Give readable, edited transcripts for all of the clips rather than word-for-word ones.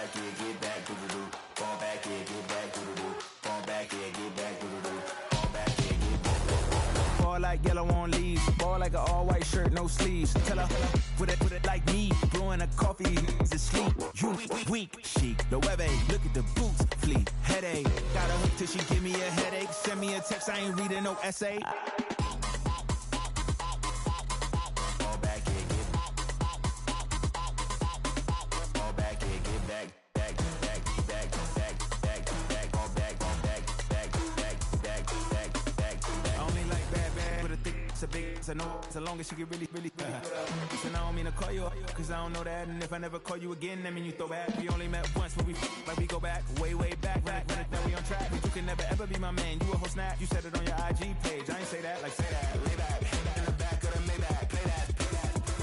back here, get back, doo-doo-doo. Fall back here, get back, doo-doo-doo. Fall back here, get back, doo-doo-doo. Fall back here, get back. Fall like yellow on leaves. Ball like an all-white shirt, no sleeves. Tell her, put it like me. Blowing a coffee, to sleep. You weak, chic. The webby, look at the boots, fleet. Headache, got a hook till she give me a headache. Send me a text, I ain't reading no essay. I know as long as she get really and I don't mean to call you up, cause I don't know that. And if I never call you again, that mean you throw back. We only met once, but we like we go back, way back. Run it that we on track. But you can never ever be my man. You a whole snap, you said it on your IG page. I ain't say that, like say that. Lay back, in the back of the Maybach. Play that,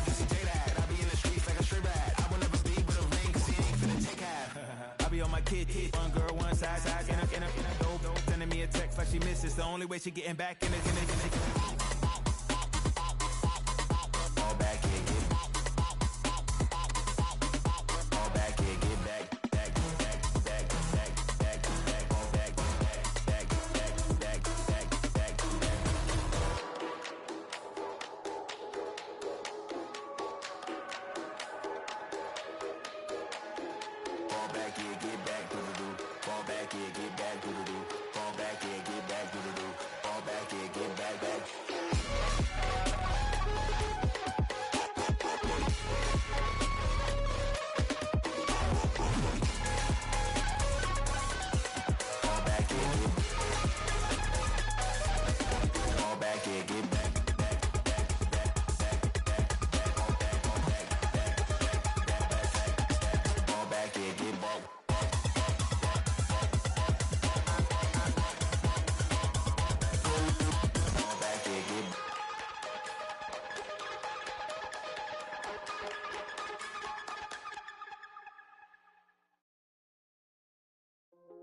you see J that. I be in the streets like a stray rat. I will never speak with a ring, cause he ain't finna take half. I be on my kid, one girl, one side, in a dope, sending me a text like she misses. The only way she getting back in it.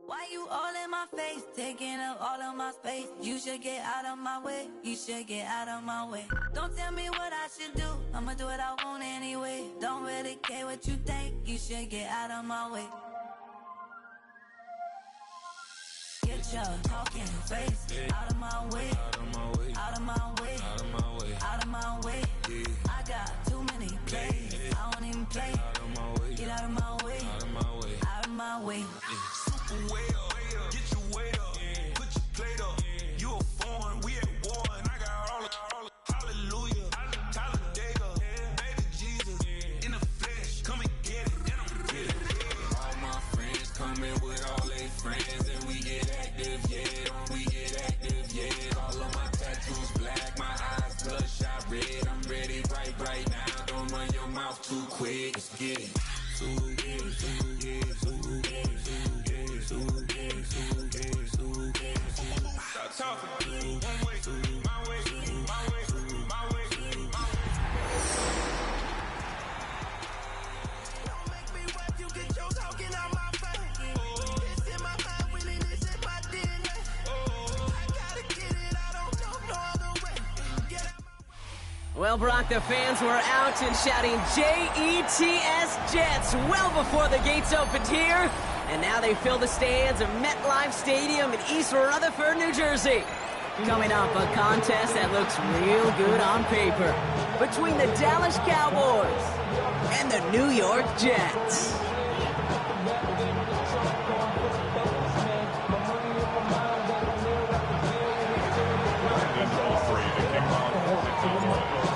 Why you all in my face, taking up all of my space? You should get out of my way, you should get out of my way. Don't tell me what I should do, I'ma do what I want anyway. Don't really care what you think, you should get out of my way. Get your talking face out of my way, out of my way, out of my way, out of my way, out of my way. I got too many plays, I don't even play. Out of my way, get out of my way, out of my way, out of my way. Way up, get your weight up, put your plate up. You a foreign, we at war, and I got all the hallelujah, Talladega, baby Jesus, in the flesh, come and get it, and I'm get it. All my friends coming with all their friends, and we get active, yeah, all of my tattoos black, my eyes bloodshot red, I'm ready right now, don't run your mouth too quick, let's get it. Stop talking. One way, my way, my way, my way, my way. Don't make me rap, you get your talking out my face. This in my mind, winning this in my DNA. I gotta get it, I don't know no other way. Get out my... Well, Brock, the fans were out and shouting J-E-T-S Jets well before the gates opened here. And now they fill the stands of MetLife Stadium in East Rutherford, New Jersey. Coming up, a contest that looks real good on paper between the Dallas Cowboys and the New York Jets.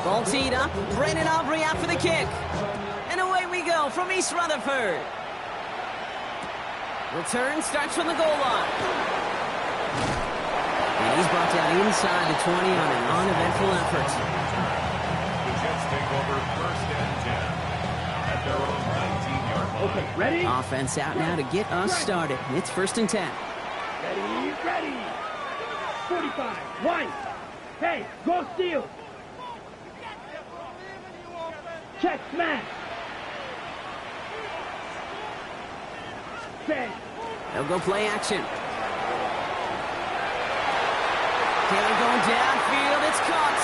Ball teed up, Brandon Aubrey out for the kick. And away we go from East Rutherford. Return starts from the goal line. And he's brought down inside the 20 on an uneventful effort. The Jets take over first and 10 at their own 19-yard line. Okay, ready? Offense out now to get us started. It's first and 10. Ready. 45, white. Hey, go steal. Check, smash. They'll go play action. Taylor going downfield. It's caught.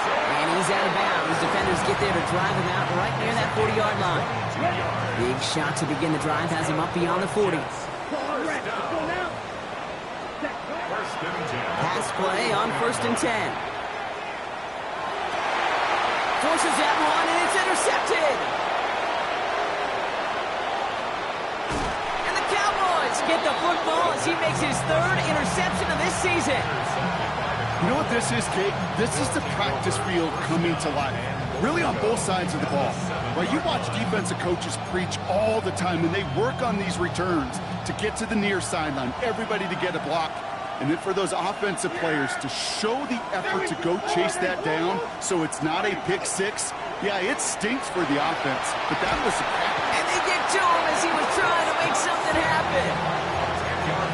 And he's out of bounds. Defenders get there to drive him out right near that 40-yard line. Big shot to begin the drive has him up beyond the 40. Pass play on 1st and 10. Forces that one, and it's intercepted. And the Cowboys get the football as he makes his 3rd interception of this season. You know what this is, Kate? This is the practice field coming to life. Really on both sides of the ball. Right? You watch defensive coaches preach all the time, and they work on these returns to get to the near sideline, everybody to get a block. And then for those offensive players to show the effort to go chase that down so it's not a pick six, yeah, it stinks for the offense. But that was... And they get to him as he was trying to make something happen.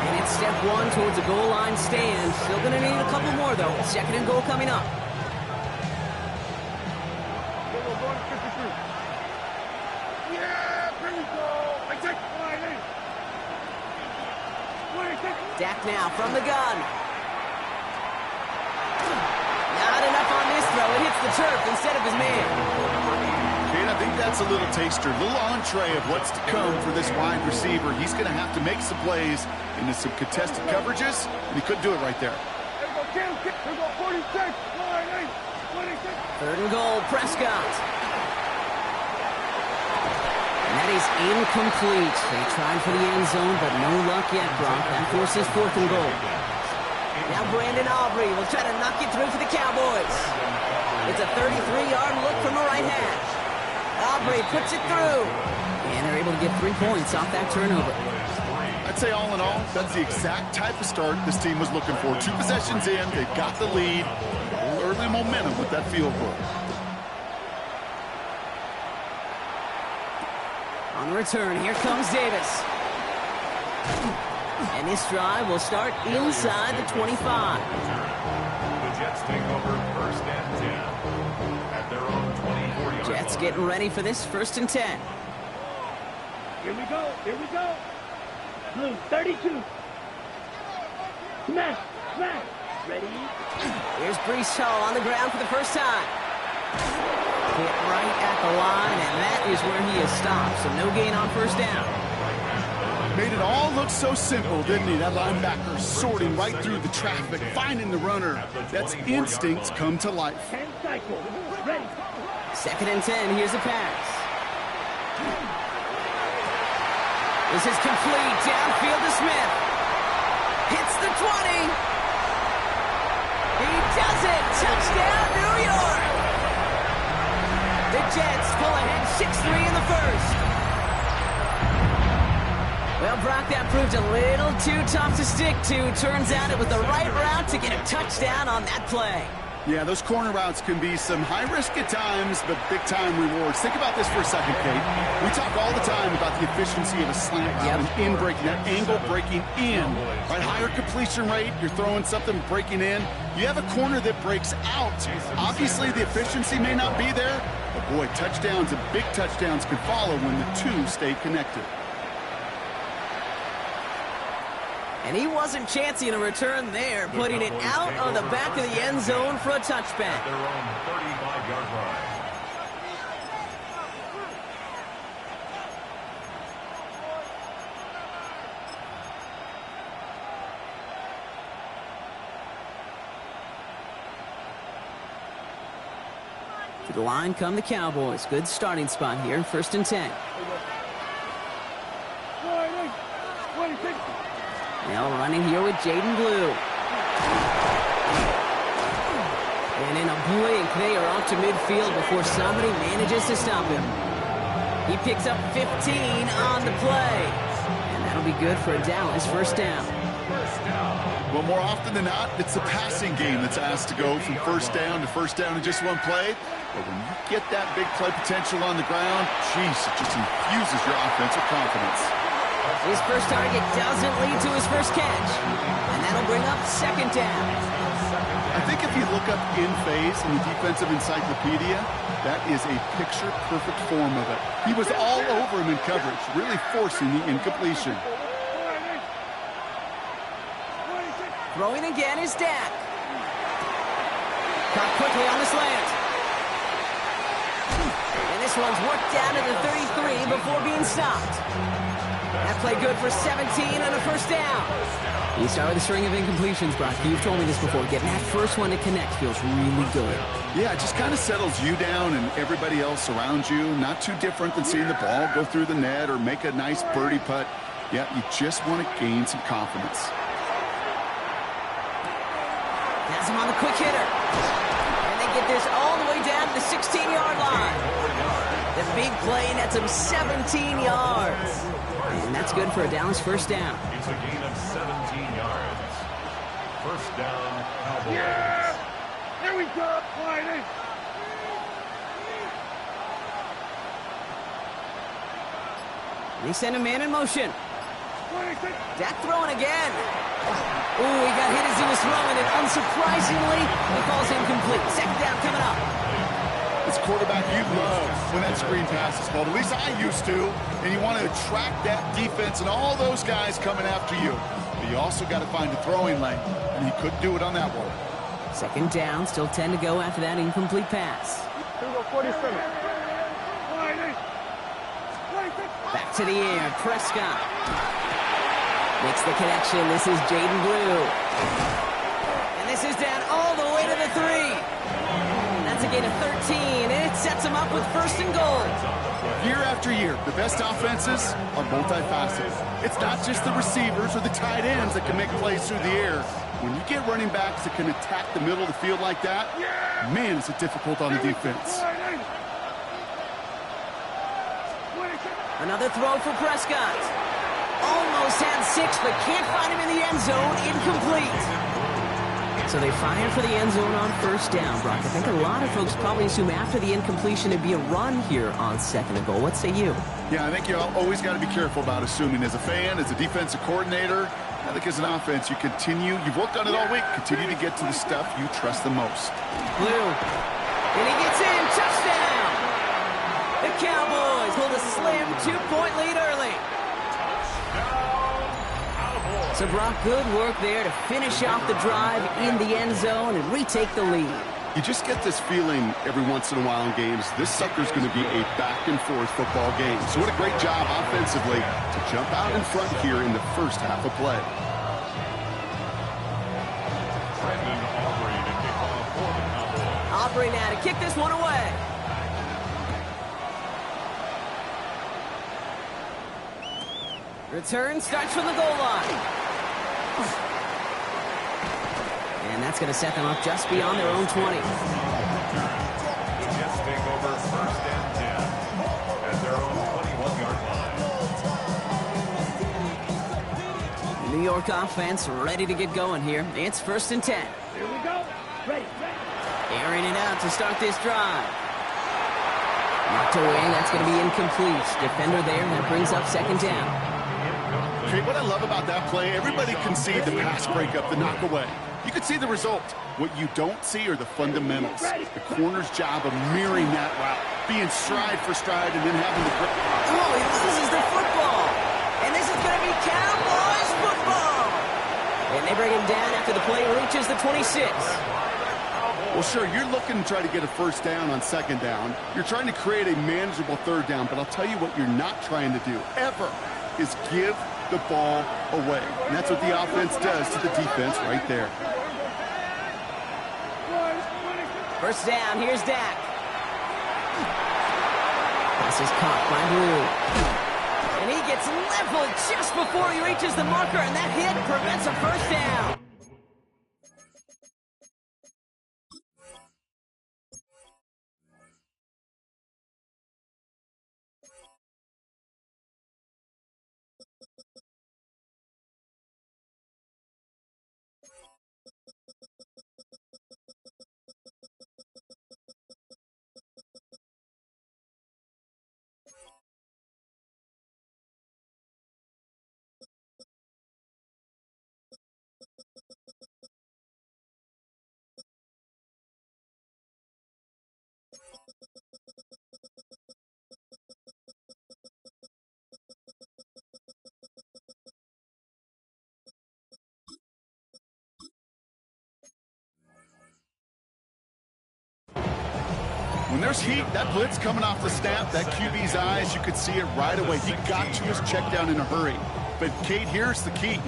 And it's step 1 towards a goal line stand. Still going to need a couple more, though. 2nd and goal coming up. Dak now from the gun. Not enough on this throw. It hits the turf instead of his man. Kate, I think that's a little taster, a little entree of what's to come for this wide receiver. He's going to have to make some plays into some contested coverages, and he couldn't do it right there. 3rd and goal, Prescott. And that is incomplete. They tried for the end zone, but no luck yet, Brock. That forces 4th and goal. Now Brandon Aubrey will try to knock it through for the Cowboys. It's a 33-yard look from the right hash. Aubrey puts it through. And they're able to get 3 points off that turnover. I'd say all in all, that's the exact type of start this team was looking for. 2 possessions in, they've got the lead. A little early momentum with that field goal. On the return, here comes Davis. And this drive will start inside the 25. The Jets take over 1st and 10 at their own 24-yard line. Jets getting ready for this 1st and 10. Here we go. Here we go. Blue 32. Smash. Smash. Ready? Here's Breece Hall on the ground for the first time. Hit right at the line, and that is where he is stopped. So no gain on 1st down. Made it all look so simple, didn't he? That linebacker sorting right through the traffic, finding the runner. That's instincts come to life. 10 cycle. Ready. 2nd and 10. Here's a pass. This is complete. Downfield to Smith. Hits the 20. He does it. Touchdown, New York. The Jets pull ahead 6-3 in the 1st. Well, Brock, that proved a little too tough to stick to. Turns out it was the right route to get a touchdown on that play. Yeah, those corner routes can be some high risk at times, but big-time rewards. Think about this for a second, Kate. We talk all the time about the efficiency of a slant route, and in breaking, that angle breaking in. Right, higher completion rate, you're throwing something breaking in. You have a corner that breaks out. Obviously, the efficiency may not be there, but boy, touchdowns and big touchdowns can follow when the two stay connected. And he wasn't chancing a return there, putting it out on the back of the end zone for a touchback. Their own 35-yard line. To the line come the Cowboys. Good starting spot here, 1st and 10. Now running here with Jaden Blue. And in a blink, they are off to midfield before somebody manages to stop him. He picks up 15 on the play. And that'll be good for a Dallas 1st down. Well, more often than not, it's the passing game that's asked to go from 1st down to 1st down in just one play. But when you get that big play potential on the ground, geez, it just infuses your offensive confidence. His first target doesn't lead to his first catch. And that'll bring up 2nd down. I think if you look up in phase in the defensive encyclopedia, that is a picture-perfect form of it. He was all over him in coverage, really forcing the incompletion. Throwing again is Dak. Caught quickly on the slant. And this one's worked down to the 33 before being stopped. That play good for 17 and a first down. You start with a string of incompletions, Brock. You've told me this before. Getting that first one to connect feels really good. Yeah, it just kind of settles you down and everybody else around you. Not too different than seeing the ball go through the net or make a nice birdie putt. Yeah, you just want to gain some confidence. Has him on the quick hitter. And they get this all the way down to the 16-yard line. The big play nets him 17 yards. And that's good for a Dallas first down. It's a gain of 17 yards. First down, Cowboys. Yeah! There we go, Whitey! They send a man in motion. Dak throwing again. Ooh, he got hit as he was throwing it. Unsurprisingly, he calls incomplete. Second down coming up. As a quarterback, you love when that screen pass is called. At least I used to. And you want to attract that defense and all those guys coming after you. But you also got to find a throwing lane. And he couldn't do it on that one. Second down, still 10 to go after that incomplete pass. Back to the air, Prescott. Makes the connection. This is Jaden Blue. And this is down all the way to the 3. That's a gain of 13, and it sets him up with first and goal. Year after year, the best offenses are multifaceted. It's not just the receivers or the tight ends that can make plays through the air. When you get running backs that can attack the middle of the field like that, man, is it difficult on the defense. Another throw for Prescott. Almost had 6, but can't find him in the end zone. Incomplete. So they fire for the end zone on first down, Brock. I think a lot of folks probably assume after the incompletion it'd be a run here on second and goal. What say you? Yeah, I think you always got to be careful about assuming. As a fan, as a defensive coordinator, I think as an offense, you've worked on it all week, continue to get to the stuff you trust the most. Blue. And he gets in. Touchdown! The Cowboys hold a slim 2-point lead early. So, Brock, good work there to finish off the drive in the end zone and retake the lead. You just get this feeling every once in a while in games, this sucker's going to be a back-and-forth football game. So what a great job offensively to jump out in front here in the first half of play. Aubrey now to kick this one away. Return starts from the goal line. And that's going to set them up just beyond their own 20. The Jets take over first and 10 at their own 21-yard line. The New York offense ready to get going here. It's first and 10. Here we go. Ready. Airing it out to start this drive. Knocked away, that's going to be incomplete. Defender there, that brings up second down. Okay, what I love about that play, everybody can see the pass breakup, the knock away. You can see the result. What you don't see are the fundamentals. The corner's job of mirroring that route, being stride for stride, and then having the... Oh, he loses the football. And this is going to be Cowboys football. And they bring him down after the play reaches the 26. Well, sure, you're looking to try to get a first down on second down. You're trying to create a manageable third down, but I'll tell you what you're not trying to do, ever, is give the ball away. And that's what the offense does to the defense right there. First down, here's Dak. This is caught by Blue. And he gets leveled just before he reaches the marker, and that hit prevents a first down. When there's heat, that blitz coming off the snap, that QB's eyes, you could see it right away. He got to his check down in a hurry. But, Kate, here's the key.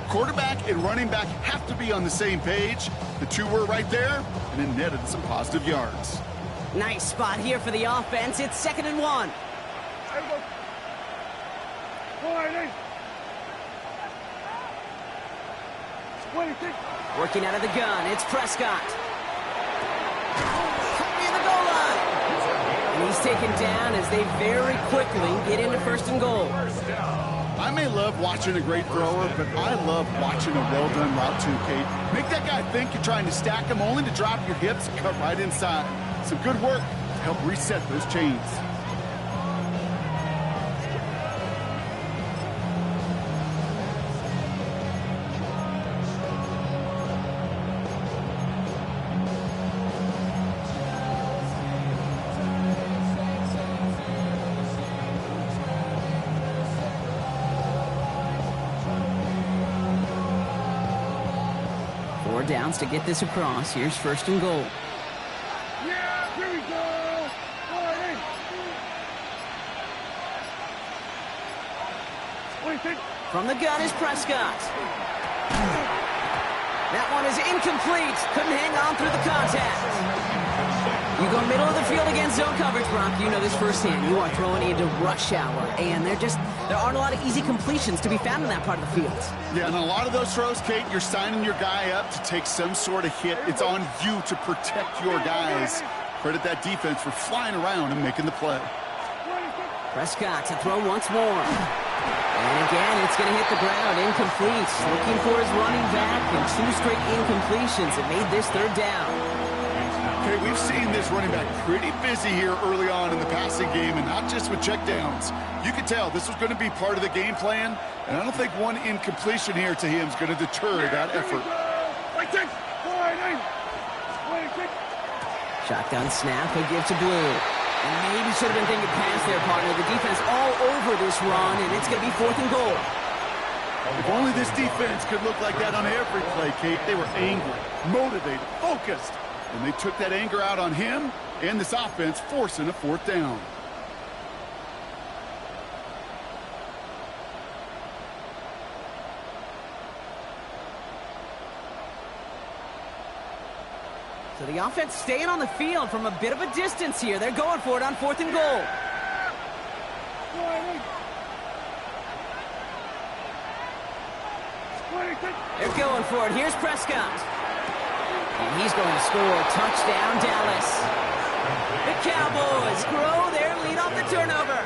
Quarterback and running back have to be on the same page. The two were right there, and it netted some positive yards. Nice spot here for the offense. It's 2nd and 1. Working out of the gun, it's Prescott. Near the goal line. And he's taken down as they very quickly get into 1st and goal. I may love watching a great thrower, but I love watching a well-done route too, Kate. Make that guy think you're trying to stack him only to drop your hips and cut right inside. Some good work to help reset those chains. Downs to get this across. Here's 1st and goal. Yeah, here we go. From the gun is Prescott. That one is incomplete. Couldn't hang on through the contact. You go middle of the field against zone coverage, Brock. You know this firsthand. You are throwing into rush hour, and there aren't a lot of easy completions to be found in that part of the field. Yeah, and a lot of those throws, Kate, you're signing your guy up to take some sort of hit. It's on you to protect your guys. Credit that defense for flying around and making the play. Prescott to throw once more. And again, it's going to hit the ground. Incomplete. Looking for his running back, and 2 straight incompletions. It made this 3rd down. Okay, we've seen this running back pretty busy here early on in the passing game, and not just with checkdowns. You could tell this was going to be part of the game plan, and I don't think one incompletion here to him is going to deter that effort. Shotgun snap, a give to Blue. And maybe should have been thinking pass there, partner. The defense all over this run, and it's going to be 4th and goal. If only this defense could look like that on every play, Kate. They were angry, motivated, focused. And they took that anger out on him and this offense, forcing a 4th down. So the offense staying on the field from a bit of a distance here. They're going for it on 4th and goal. They're going for it. Here's Prescott. And he's going to score. Touchdown, Dallas. The Cowboys grow their lead off the turnover.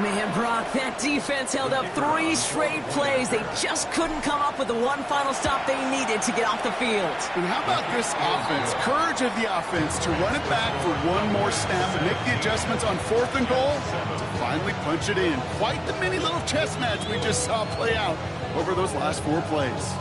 Man, Brock, that defense held up 3 straight plays. They just couldn't come up with the one final stop they needed to get off the field. And how about this offense? Courage of the offense to run it back for one more snap and make the adjustments on 4th and goal to finally punch it in. Quite the mini little chess match we just saw play out over those last 4 plays.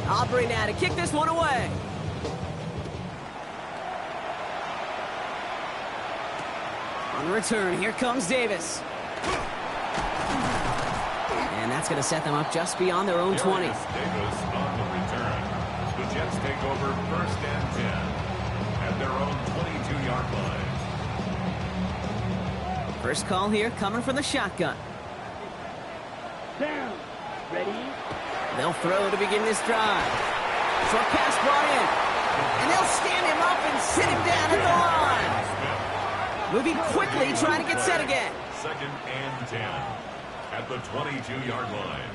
Aubrey now to kick this one away. On return, here comes Davis. And that's going to set them up just beyond their own 20. Davis on the return. The Jets take over 1st and 10 at their own 22-yard line. First call here coming from the shotgun. Down. Ready? They'll throw to begin this drive. Short pass brought in. And they'll stand him up and sit him down at the line. Moving quickly, trying to get set again. 2nd and 10 at the 22-yard line.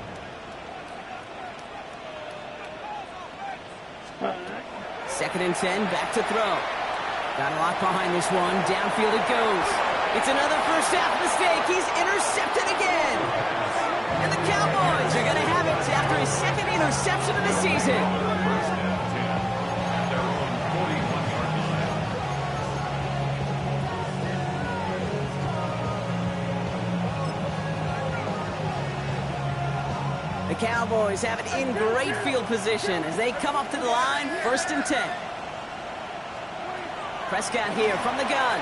Second and 10, back to throw. Got a lot behind this one. Downfield it goes. It's another first half mistake. He's intercepted again. And the Cowboys are going to have it after his 2nd interception of the season. 1st and 10 at their own 41-yard line. The Cowboys have it in great field position as they come up to the line, 1st and 10. Prescott here from the gun.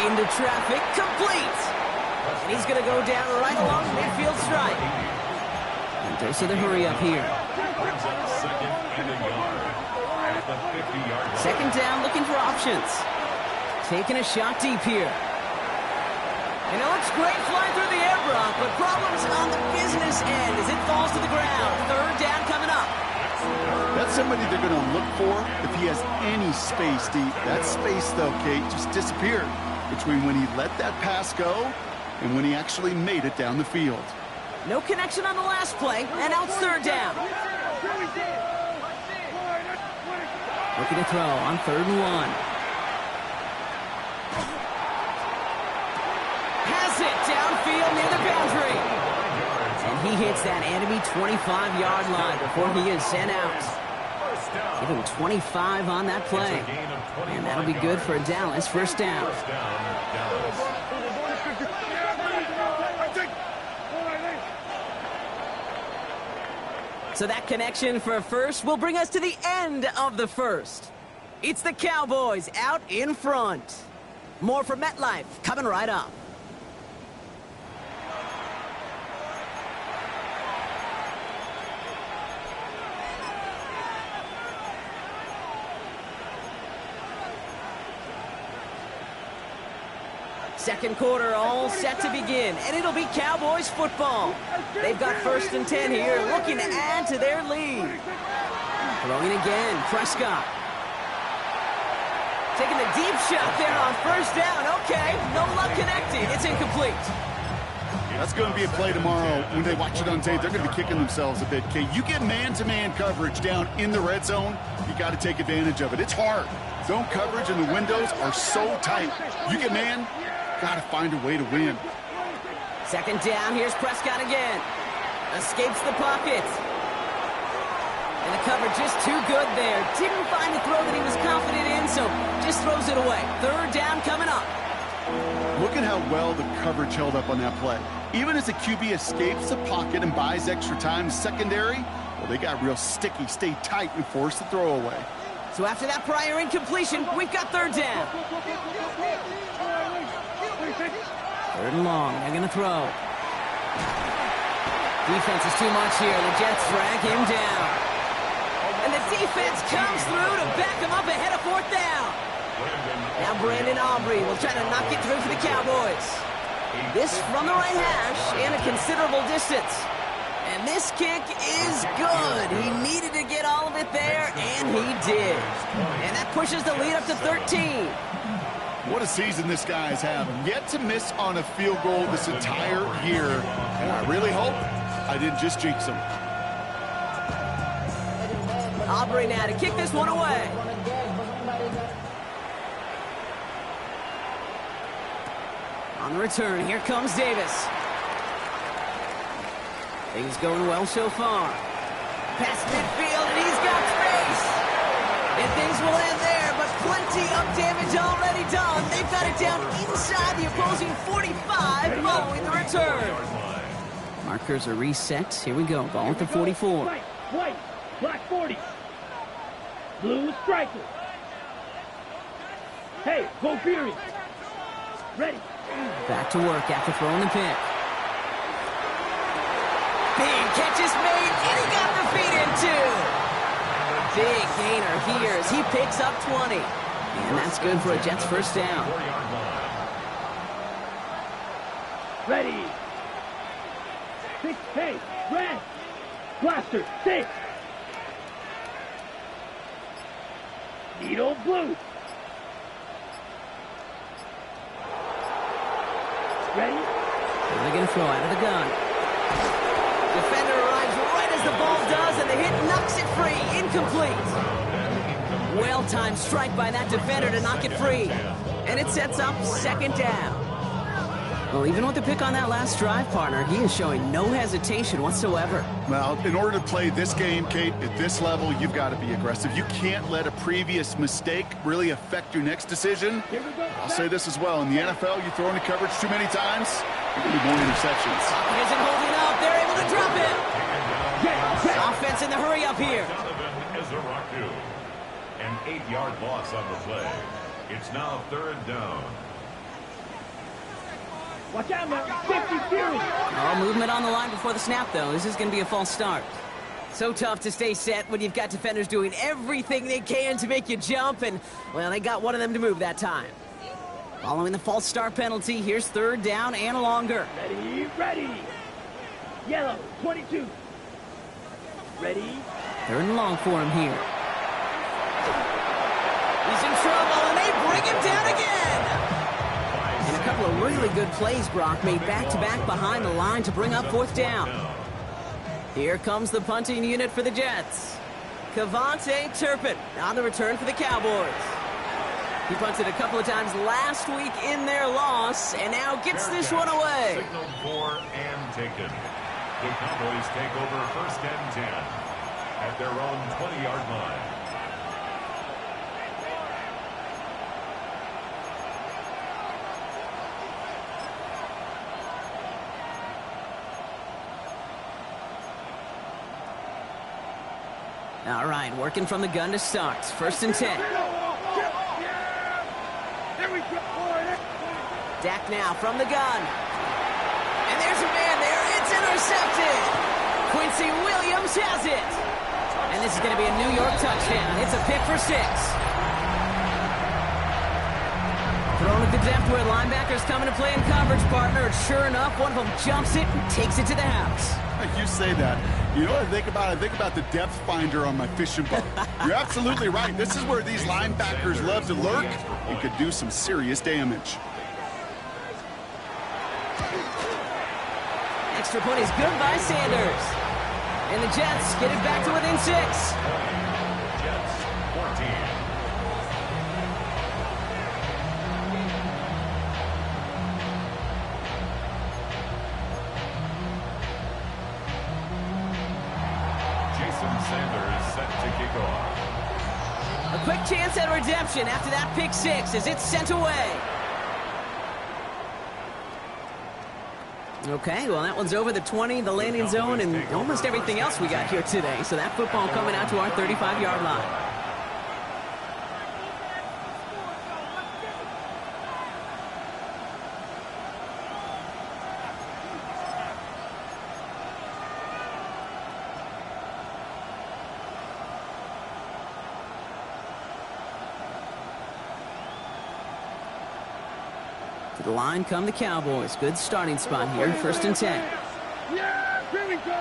Into traffic, complete. And he's going to go down right along the midfield stripe. And dose of the hurry up here. Second down, looking for options. Taking a shot deep here. And it looks great flying through the air, Brock, but problems on the business end as it falls to the ground. 3rd down coming up. That's somebody they're going to look for if he has any space deep. That space, though, Kate, just disappeared between when he let that pass go and when he actually made it down the field. No connection on the last play, and now it's 3rd down. Looking to throw on 3rd and 1. Has it downfield near the boundary. And he hits that enemy 25-yard line before he is sent out. Give him 25 on that play. And that'll be good for Dallas. 1st down. So that connection for a first will bring us to the end of the 1st. It's the Cowboys out in front. More from MetLife coming right up. Second quarter all set to begin, and it'll be Cowboys football. They've got 1st and 10 here, looking to add to their lead. Throwing again, Prescott. Taking the deep shot there on 1st down. Okay, no luck connecting. It's incomplete. That's going to be a play tomorrow. When they watch it on tape, they're going to be kicking themselves a bit, Kate. You get man-to-man coverage down in the red zone, you got to take advantage of it. It's hard. Zone coverage and the windows are so tight. You get man, got to find a way to win. 2nd down, here's Prescott again. Escapes the pocket. And the coverage just too good there. Didn't find the throw that he was confident in, so just throws it away. 3rd down coming up. Look at how well the coverage held up on that play. Even as the QB escapes the pocket and buys extra time secondary, well, they got real sticky, stay tight, and force the throw away. So after that prior incompletion, we've got 3rd down. 3rd and long, they're going to throw. Defense is too much here. The Jets drag him down. And the defense comes through to back him up ahead of 4th down. Now Brandon Aubrey will try to knock it through for the Cowboys. This from the right hash and a considerable distance. And this kick is good. He needed to get all of it there, and he did. And that pushes the lead up to 13. What a season this guy's having. Yet to miss on a field goal this entire year. And I really hope I didn't just jinx him. Aubrey now to kick this one away. On the return, here comes Davis. Things going well so far. Past midfield, and he's got space. And things will end there, but plenty of damage already done. They've got it down inside the opposing 45 following the return. Markers are reset. Here we go. Ball at the 44. White, black 40. Blue striker. Hey, go Fury. Ready. Back to work after throwing the pick. Big catch is made, and he got the feet in too. Big gainer here as he picks up 20. And that's good for a Jets 1st down. Ready. 6, hey, red. Blaster, 6. Needle, blue. Ready? They're going to throw out of the gun. Defender arrives right as the ball does, and the hit knocks it free. Incomplete. Well-timed strike by that defender to knock it free. And it sets up 2nd down. Well, even with the pick on that last drive, partner, he is showing no hesitation whatsoever. Well, in order to play this game, Kate, at this level, you've got to be aggressive. You can't let a previous mistake really affect your next decision. I'll say this as well. In the NFL, you throw into coverage too many times, there can be more interceptions. He isn't holding up. They're able to drop it. Jet. Offense in the hurry up here. Donovan Ezeraku. An 8-yard loss on the play. It's now 3rd down. Watch out now. 50 series. Oh, movement on the line before the snap, though. This is going to be a false start. So tough to stay set when you've got defenders doing everything they can to make you jump, and, well, they got one of them to move that time. Following the false start penalty, here's 3rd down and longer. Ready. Yellow, 22. Ready. 3rd and long for him here. He's in trouble, and they bring him down again. And a couple of really good plays, Brock, made back-to-back behind the line to bring up 4th down. Here comes the punting unit for the Jets. Kavontae Turpin on the return for the Cowboys. He punted a couple of times last week in their loss, and now gets this one away. Signaled for and taken. The Cowboys take over 1st and 10 at their own 20-yard line. All right, working from the gun to start. 1st and 10. Dak now from the gun. And there's a man there. It's intercepted. Quincy Williams has it. And this is going to be a New York touchdown. It's a pick for 6. Thrown at the depth where linebackers coming to play in coverage, partner. And sure enough, one of them jumps it and takes it to the house. You say that. You know what I think about? I think about the depth finder on my fishing boat. You're absolutely right. This is where these linebackers love to lurk and could do some serious damage. Extra point is good by Sanders. And the Jets get it back to within 6. Jets 14. Sanders set to kick off. A quick chance at redemption after that pick 6 as it's sent away. Okay, well, that one's over the 20, the landing zone, and almost everything else we got here today. So that football coming out to our 35-yard line. To the line come the Cowboys. Good starting spot here, 1st and 10. Yeah, here we go.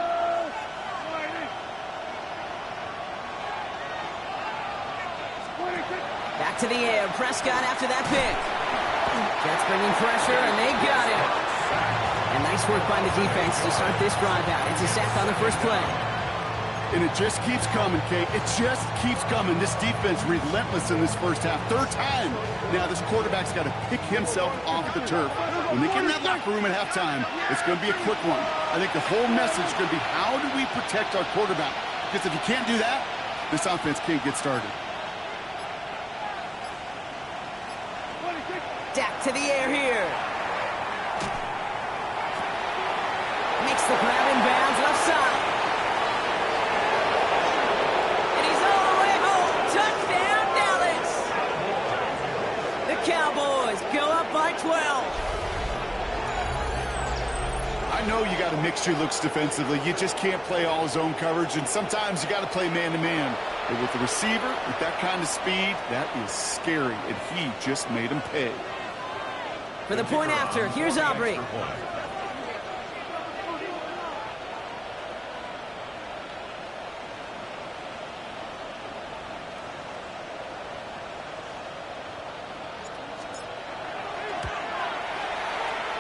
Back to the air. Prescott after that pick. Jets bringing pressure, and they got him. And nice work by the defense to start this drive out. It's a sack on the first play. And it just keeps coming, Kate. It just keeps coming. This defense relentless in this first half. 3rd time. Now this quarterback's got to pick himself off the turf. When they get in that locker room at halftime, it's going to be a quick one. I think the whole message is going to be, how do we protect our quarterback? Because if you can't do that, this offense can't get started. Dak to the air here. Makes the grab in bounds left side. Cowboys go up by 12. I know you got a mixture looks defensively. You just can't play all zone coverage, and sometimes you got to play man-to-man. But with the receiver, with that kind of speed, that is scary, and he just made him pay. For the point after, here's Aubrey.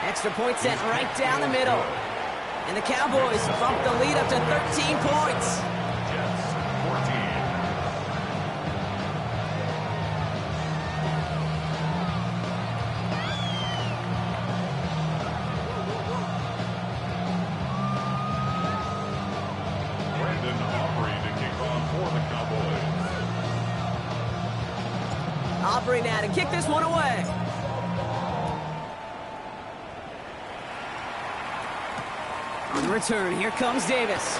Extra point sent right down the middle. And the Cowboys bump the lead up to 13 points. Jets 14. Brandon Aubrey to kick off for the Cowboys. Aubrey now to kick this one away. the return, here comes Davis.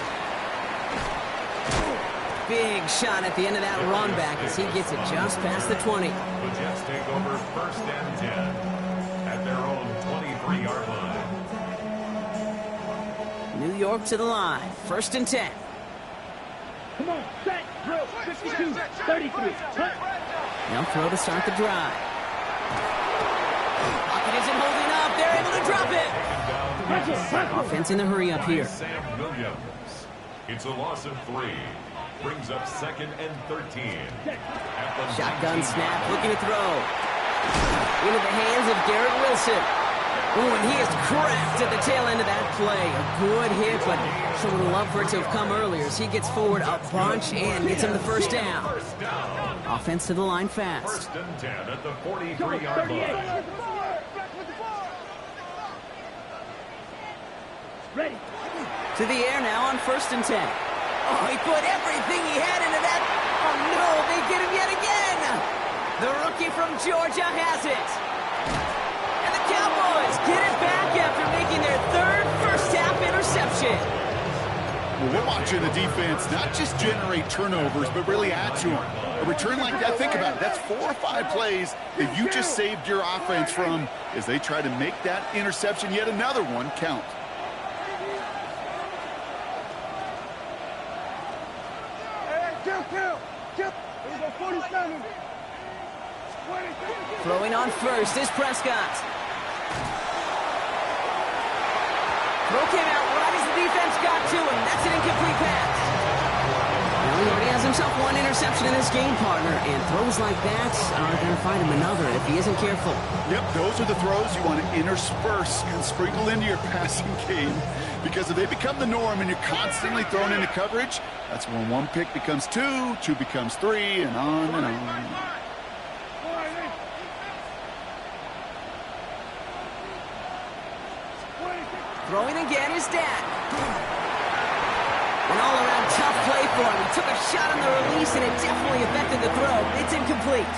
Big shot at the end of that run back as he gets it just past the 20. The Jets take over 1st and 10 at their own 23-yard line. New York to the line, 1st and 10. Come on, set, drill, 52, 33, cut. They'll throw to start the drive. Pocket isn't holding up. They're able to drop it. Offense in the hurry up here. Sam Williams. It's a loss of 3. Brings up 2nd and 13. Shotgun snap, looking to throw. Into the hands of Garrett Wilson. Ooh, and he is cracked at the tail end of that play. A good hit, but someone would love for it to have come earlier as he gets forward a bunch and gets him the first down. Offense to the line fast. 1st and 10 at the 43-yard line. Ready. To the air now on 1st and 10. Oh, he put everything he had into that. Oh, no, they get him yet again. The rookie from Georgia has it. And the Cowboys get it back after making their 3rd first-half interception. Well, we're watching the defense not just generate turnovers, but really add to them. A return like that, think about it, that's 4 or 5 plays that you just saved your offense from as they try to make that interception, yet another one, count. Throwing on first is Prescott. Throw came out right as the defense got to him. That's an incomplete pass. Well, he already has himself 1 interception in this game, partner, and throws like that are going to find him another if he isn't careful. Yep, those are the throws you want to intersperse and sprinkle into your passing game, because if they become the norm and you're constantly thrown into coverage, that's when 1 pick becomes 2, 2 becomes 3, and on and on. Throwing again is Dak. An all-around tough play for him. He took a shot on the release, and it definitely affected the throw. It's incomplete.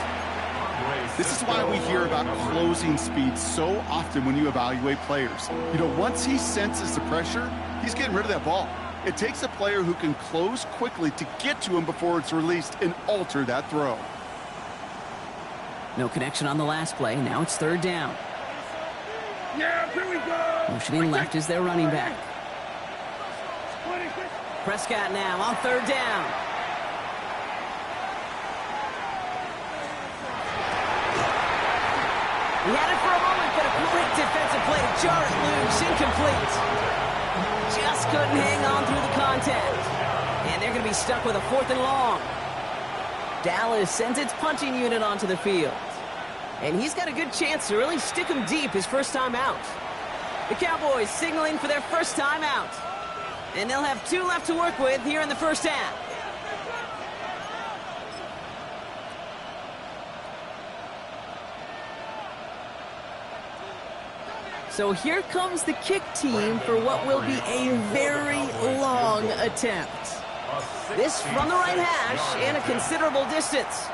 This is why we hear about closing speed so often when you evaluate players. You know, once he senses the pressure, he's getting rid of that ball. It takes a player who can close quickly to get to him before it's released and alter that throw. No connection on the last play. Now it's 3rd down. Yeah, here we go. Motioning left is their running back. Prescott now on 3rd down. He had it for a moment, but a great defensive play to jar it loose. Incomplete. Just couldn't hang on through the contact. And they're going to be stuck with a 4th and long. Dallas sends its punching unit onto the field. And he's got a good chance to really stick him deep his first time out. The Cowboys signaling for their first time out. And they'll have 2 left to work with here in the first half. So here comes the kick team for what will be a very long attempt. This from the right hash and a considerable distance.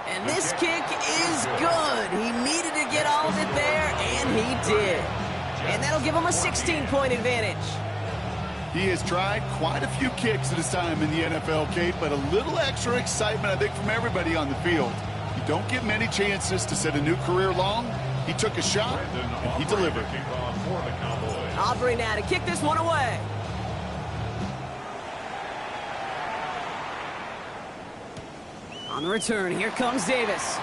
And this kick is good. He needed to get all of it there, and he did. And that'll give him a 16-point advantage. He has tried quite a few kicks at his time in the NFL, Kate, but a little extra excitement, I think, from everybody on the field. You don't get many chances to set a new career long. He took a shot, and he delivered. Aubrey now to kick this one away. On the return, here comes Davis.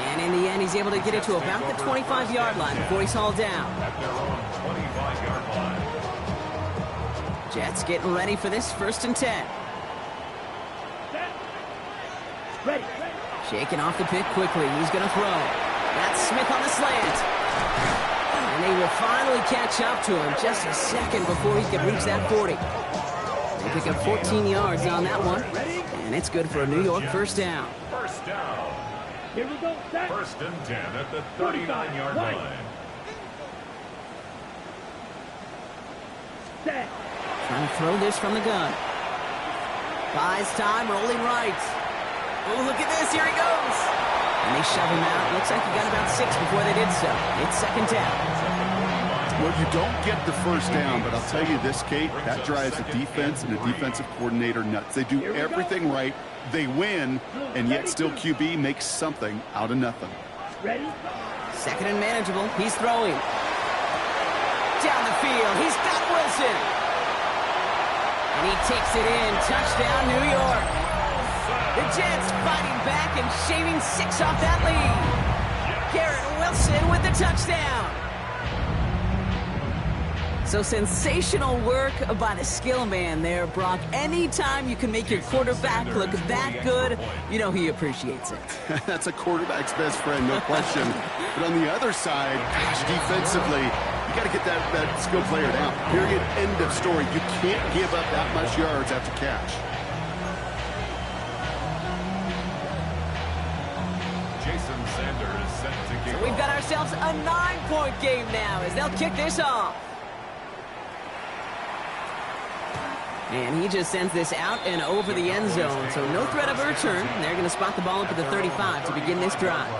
And in the end, he's able to get it to about the 25-yard line before he's hauled down. At their own 25-yard line. Jets getting ready for this 1st and 10. Ready. Shaking off the pick quickly. He's going to throw. That's Smith on the slant. And they will finally catch up to him just a second before he can reach that 40. They pick up 14 yards on that one. And it's good for a New York first down. First down. Here we go. Set. 1st and 10 at the 39-yard line. Set. Trying to throw this from the gun. Buys time, rolling right. Oh, look at this. Here he goes. And they shove him out. Looks like he got about 6 before they did so. It's 2nd down. Well, you don't get the first down, but I'll tell you this, Kate, that drives a defense and a defensive coordinator nuts. They do everything right, they win, and yet still QB makes something out of nothing. Ready? Second and manageable. He's throwing. Down the field. He's got Wilson. And he takes it in. Touchdown, New York. The Jets fighting back and shaving 6 off that lead. Garrett Wilson with the touchdown. So sensational work by the skill man there, Brock. Anytime you can make your quarterback look that good, you know he appreciates it. That's a quarterback's best friend, no question. But on the other side, gosh, defensively, you got to get that skill player down. Period. End of story. You can't give up that much yards after catch. Jason Sanders set to kick So we've got ourselves a 9-point game now as they'll kick this off. And he just sends this out and over the end zone. So no threat of a return. They're going to spot the ball up at the 35 to begin this drive.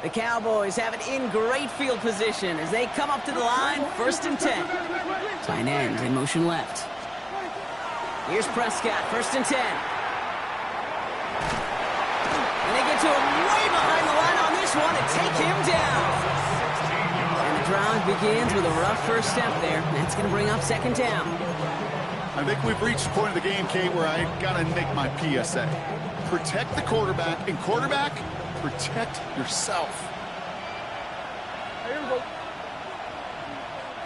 The Cowboys have it in great field position as they come up to the line, 1st and 10. Tight end in motion left. Here's Prescott, 1st and 10. And they get to him way behind the line on this one and take him down. And the drive begins with a rough first step there. That's going to bring up 2nd down. I think we've reached the point of the game, Kate, where I got to make my PSA. Protect the quarterback, and quarterback, protect yourself.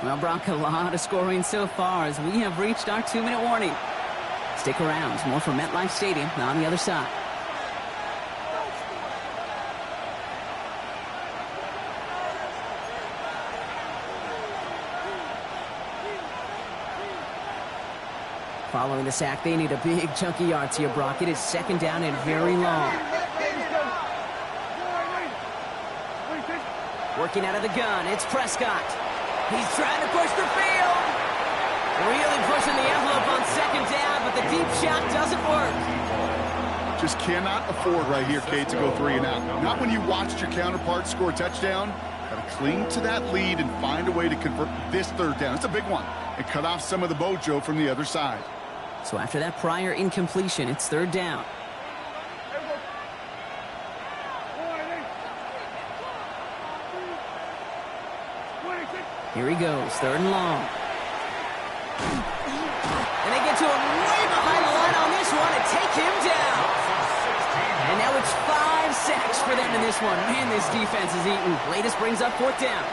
Well, Brock, a lot of scoring so far as we have reached our 2-minute warning. Stick around. More from MetLife Stadium on the other side. Following the sack, they need a big chunk of yards here, Brock. It is 2nd down and very long. Working out of the gun, it's Prescott. He's trying to push the field. Really pushing the envelope on 2nd down, but the deep shot doesn't work. Just cannot afford right here, Kate, to go 3 and out. Not when you watched your counterpart score a touchdown. Got to cling to that lead and find a way to convert this 3rd down. It's a big one. And cut off some of the mojo from the other side. So after that prior incompletion, it's 3rd down. Here he goes, 3rd and long. And they get to him way behind the line on this one and take him down. And now it's 5 sacks for them in this one. Man, this defense is eating. Latest brings up 4th down.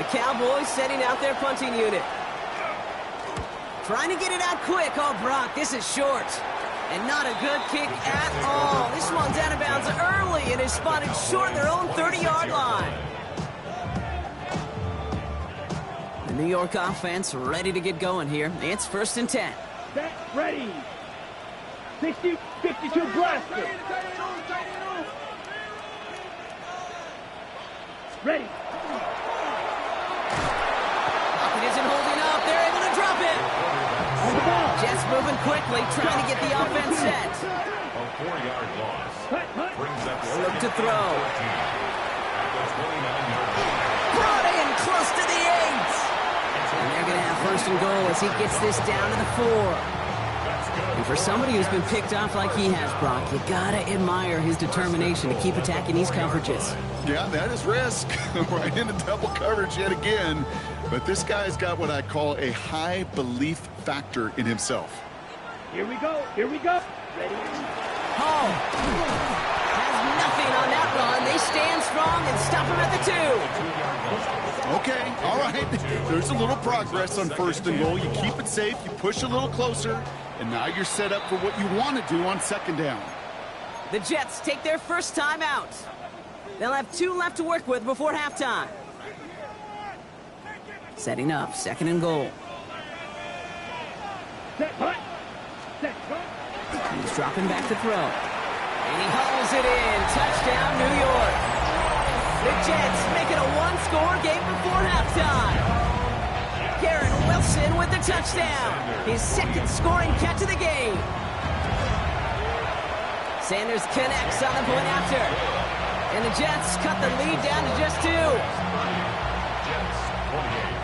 The Cowboys setting out their punting unit. Trying to get it out quick. Oh, Brock, this is short. And not a good kick at all. This one's out of bounds early and is spotted short their own 30-yard line. The New York offense ready to get going here. It's 1st and 10. Set, ready. 60, 52 blaster. Ready. It isn't holding up. They're able to drop it. On the ball. Jets moving quickly, trying to get the offense set. A 4-yard loss. Brings up Look to throw. at the 29-yard line. Brought in close to the 8. And they're going to have 1st and goal as he gets this down to the 4. And for somebody who's been picked off like he has, Brock, you got to admire his determination to keep attacking these coverages. Yeah, that is risk. Right into double coverage yet again. But this guy's got what I call a high belief factor in himself. Here we go. Here we go. Ready. Hall has nothing on that run. They stand strong and stop him at the 2. Okay, all right. There's a little progress on 1st and goal. You keep it safe, you push a little closer, and now you're set up for what you want to do on 2nd down. The Jets take their first time out. They'll have 2 left to work with before halftime. Setting up, 2nd and goal. Set, hut. Set, hut. dropping back to throw. And he hauls it in. Touchdown, New York. The Jets make it a one-score game before halftime. Garrett Wilson with the touchdown. His second scoring catch of the game. Sanders connects on the point after. And the Jets cut the lead down to just 2. Jets 28.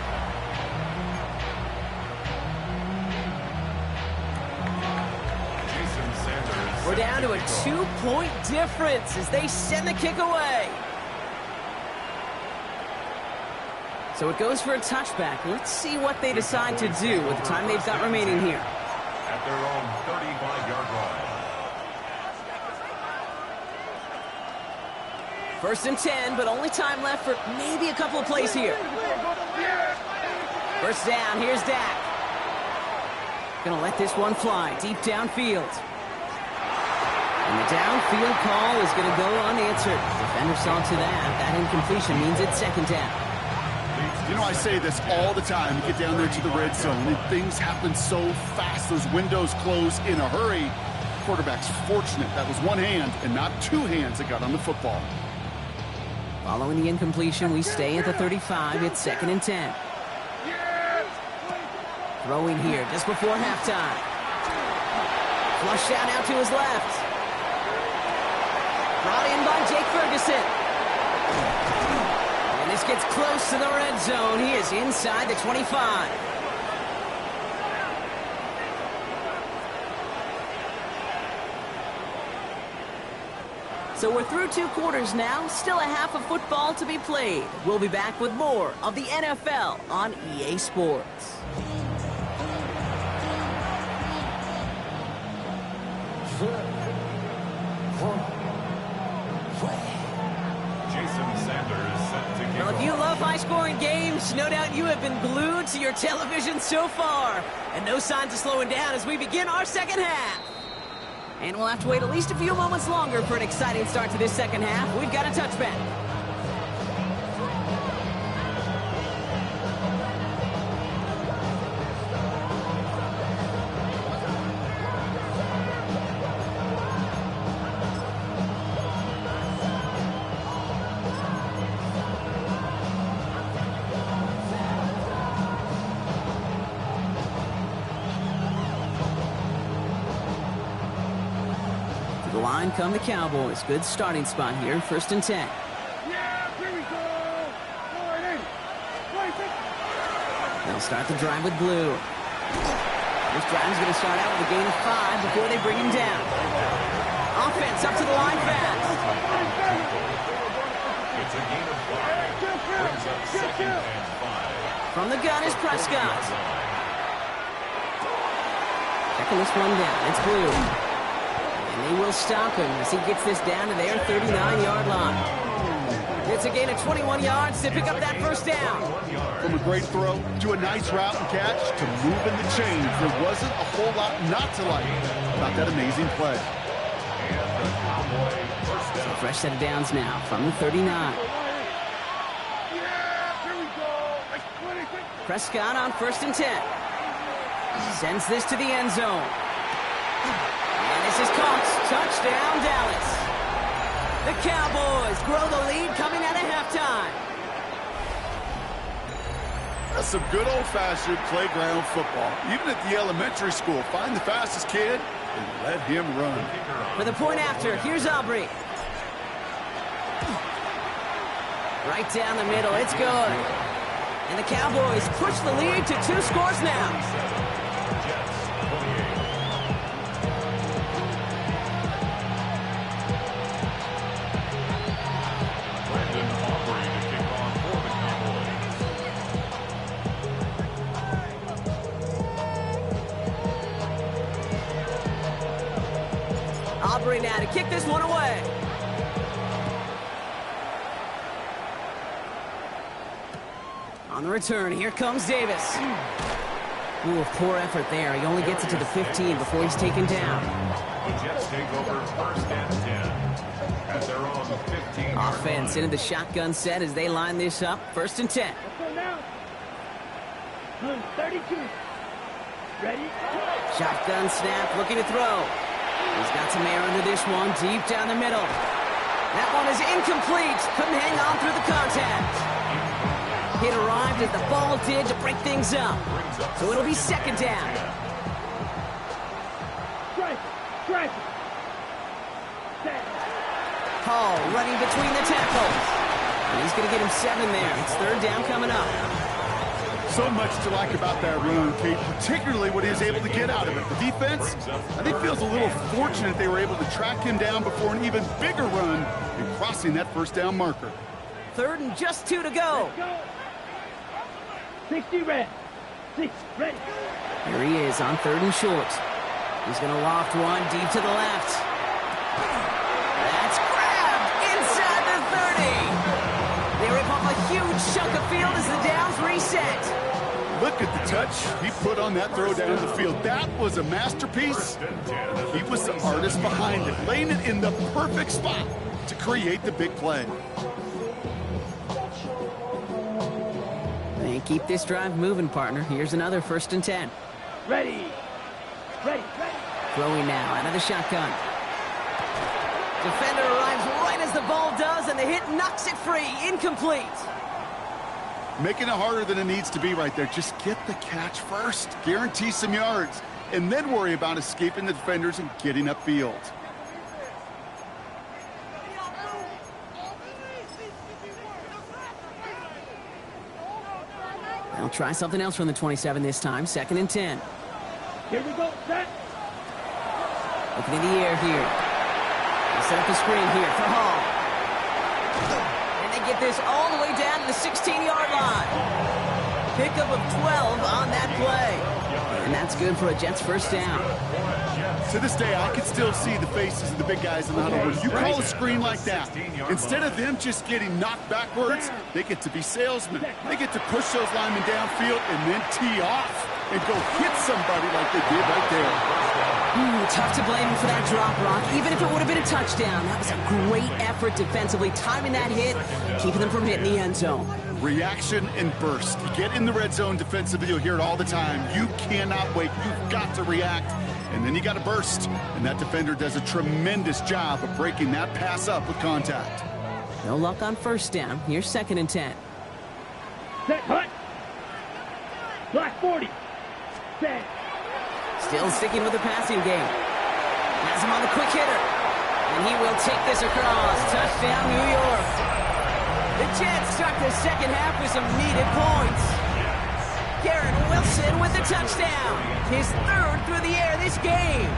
We're down to a 2-point difference as they send the kick away. So it goes for a touchback. Let's see what they decide to do with the time they've got remaining here. At their own 35-yard line. First and 10, but only time left for maybe a couple of plays here. First down, here's Dak. Gonna let this one fly deep downfield. And the downfield call is going to go unanswered. Defender saw to that. That incompletion means it's second down. You know, I say this all the time. You get down there to the red zone, and things happen so fast. Those windows close in a hurry. Quarterback's fortunate. That was one hand and not two hands that got on the football. Following the incompletion, we stay at the 35. It's second and 10. Throwing here just before halftime. Flush out out to his left. Brought in by Jake Ferguson. And this gets close to the red zone. He is inside the 25. So we're through 2 quarters now. Still a half of football to be played. We'll be back with more of the NFL on EA Sports. Well, if you love high-scoring games, no doubt you have been glued to your television so far. And no signs of slowing down as we begin our second half. And we'll have to wait at least a few moments longer for an exciting start to this second half. We've got a touchback. Line come the Cowboys. Good starting spot here. First and 10. Yeah, here we go. They'll start the drive with blue. This drive is going to start out with a gain of 5 before they bring him down. Offense up to the line fast. It's a gain of 5. Brings up second and 5. From the gun is Prescott. Checking this one down. It's blue. And they will stop him as he gets this down to their 39-yard line. It's a gain of 21 yards to pick up that first down. From a great throw to a nice route and catch to moving the chains, there wasn't a whole lot not to like about that amazing play. So a fresh set of downs now from the 39. Prescott on first and 10. Sends this to the end zone. And this is caught. Touchdown, Dallas. The Cowboys grow the lead coming out of halftime. That's some good old-fashioned playground football. Even at the elementary school, find the fastest kid and let him run. For the point after, here's Aubrey. Right down the middle, it's good. And the Cowboys push the lead to 2 scores now. Aubrey now to kick this one away. On the return, here comes Davis. Ooh, poor effort there. He only gets it to the 15 before he's taken down. The Jets take over first and 10 at their own 15. Offense into the shotgun set as they line this up. First and 10. Let's go now. 32. Ready? Shotgun snap, looking to throw. He's got some air under this one, deep down the middle. That one is incomplete. Couldn't hang on through the contact. Hit arrived as the ball did to break things up. So it'll be second down. Strike. Hall running between the tackles. And he's going to get him 7 there. It's third down coming up. So much to like about that run, Kate, particularly what he was able to get out of it. The defense, I think, feels a little fortunate they were able to track him down before an even bigger run and crossing that first down marker. Third and just 2 to go. 60 red. 6 ready. Here he is on third and short. He's going to loft one deep to the left. That's grabbed inside the 30. They rip off a huge chunk of field as the downs reset. Look at the touch he put on that throw down the field. That was a masterpiece. He was the artist behind it, laying it in the perfect spot to create the big play. They keep this drive moving, partner. Here's another 1st and 10. Ready. Throwing now out of the shotgun. Defender arrives right as the ball does, and the hit knocks it free. Incomplete. Making it harder than it needs to be right there. Just get the catch first. Guarantee some yards. And then worry about escaping the defenders and getting upfield. They'll try something else from the 27 this time. 2nd and 10. Here we go. Set. Looking in the air here. They set up a screen here for Hall. And they get this all the way down to the 16-yard line. Pickup of 12 on that play. And that's good for a Jets first down. To this day, I can still see the faces of the big guys in the huddle. When you call a screen like that, instead of them just getting knocked backwards, they get to be salesmen. They get to push those linemen downfield and then tee off and go hit somebody like they did right there. Tough to blame him for that drop, Rock. Even if it would have been a touchdown, that was a great effort defensively, timing that hit, keeping them from hitting the end zone. Reaction and burst. You get in the red zone defensively, you'll hear it all the time. You cannot wait. You've got to react. And then you got to burst. And that defender does a tremendous job of breaking that pass up with contact. No luck on first down. Here's 2nd and 10. Set. Hut. Black 40. Set. Still sticking with the passing game. Has him on the quick hitter. And he will take this across. Touchdown, New York. The Jets start the second half with some needed points. Garrett Wilson with the touchdown. His 3rd through the air this game.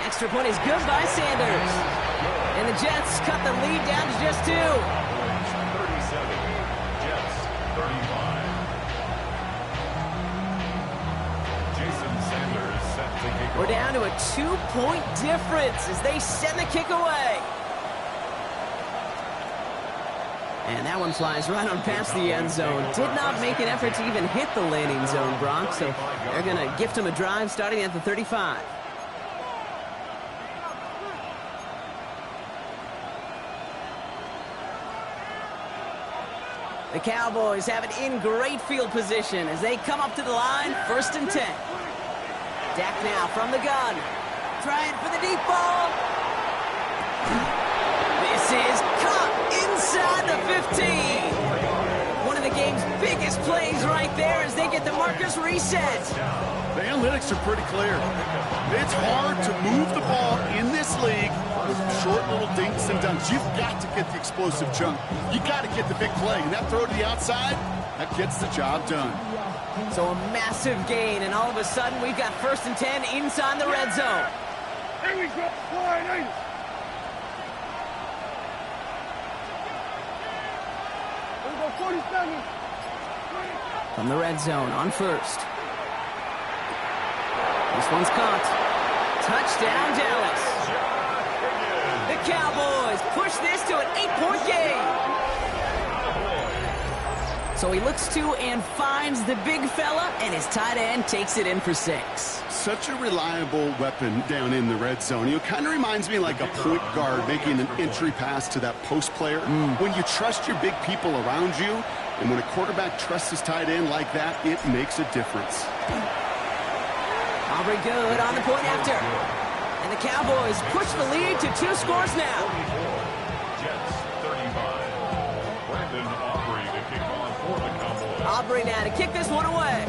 Extra point is good by Sanders. And the Jets cut the lead down to just 2. 37, Jets 35. Jason Sanders set to kick We're off. down to a 2-point difference as they send the kick away. And that one flies right on past the end zone. Did not make an effort to even hit the landing zone, Brock. So they're going to gift him a drive starting at the 35. The Cowboys have it in great field position as they come up to the line, 1st and 10. Dak now from the gun. Trying for the deep ball. This is caught inside the 15. One of the game's biggest plays right there as they get the markers reset. The analytics are pretty clear. It's hard to move the ball in this league with short little dinks and dunks. You've got to get the explosive jump. You got to get the big play. And that throw to the outside, that gets the job done. So a massive gain, and all of a sudden we've got 1st and 10 inside the red zone. Here we go. From the red zone on 1st. This one's caught. Touchdown, Dallas. The Cowboys push this to an 8-point game. So he looks to and finds the big fella, and his tight end takes it in for 6. Such a reliable weapon down in the red zone. You know, kind of reminds me like a point guard making an entry pass to that post player. When you trust your big people around you, and when a quarterback trusts his tight end like that, it makes a difference. All Every good on the point after. And the Cowboys push the lead to 2 scores now. 44, Jets 35. Brandon Aubrey to kick off for the Cowboys. Aubrey now to kick this one away.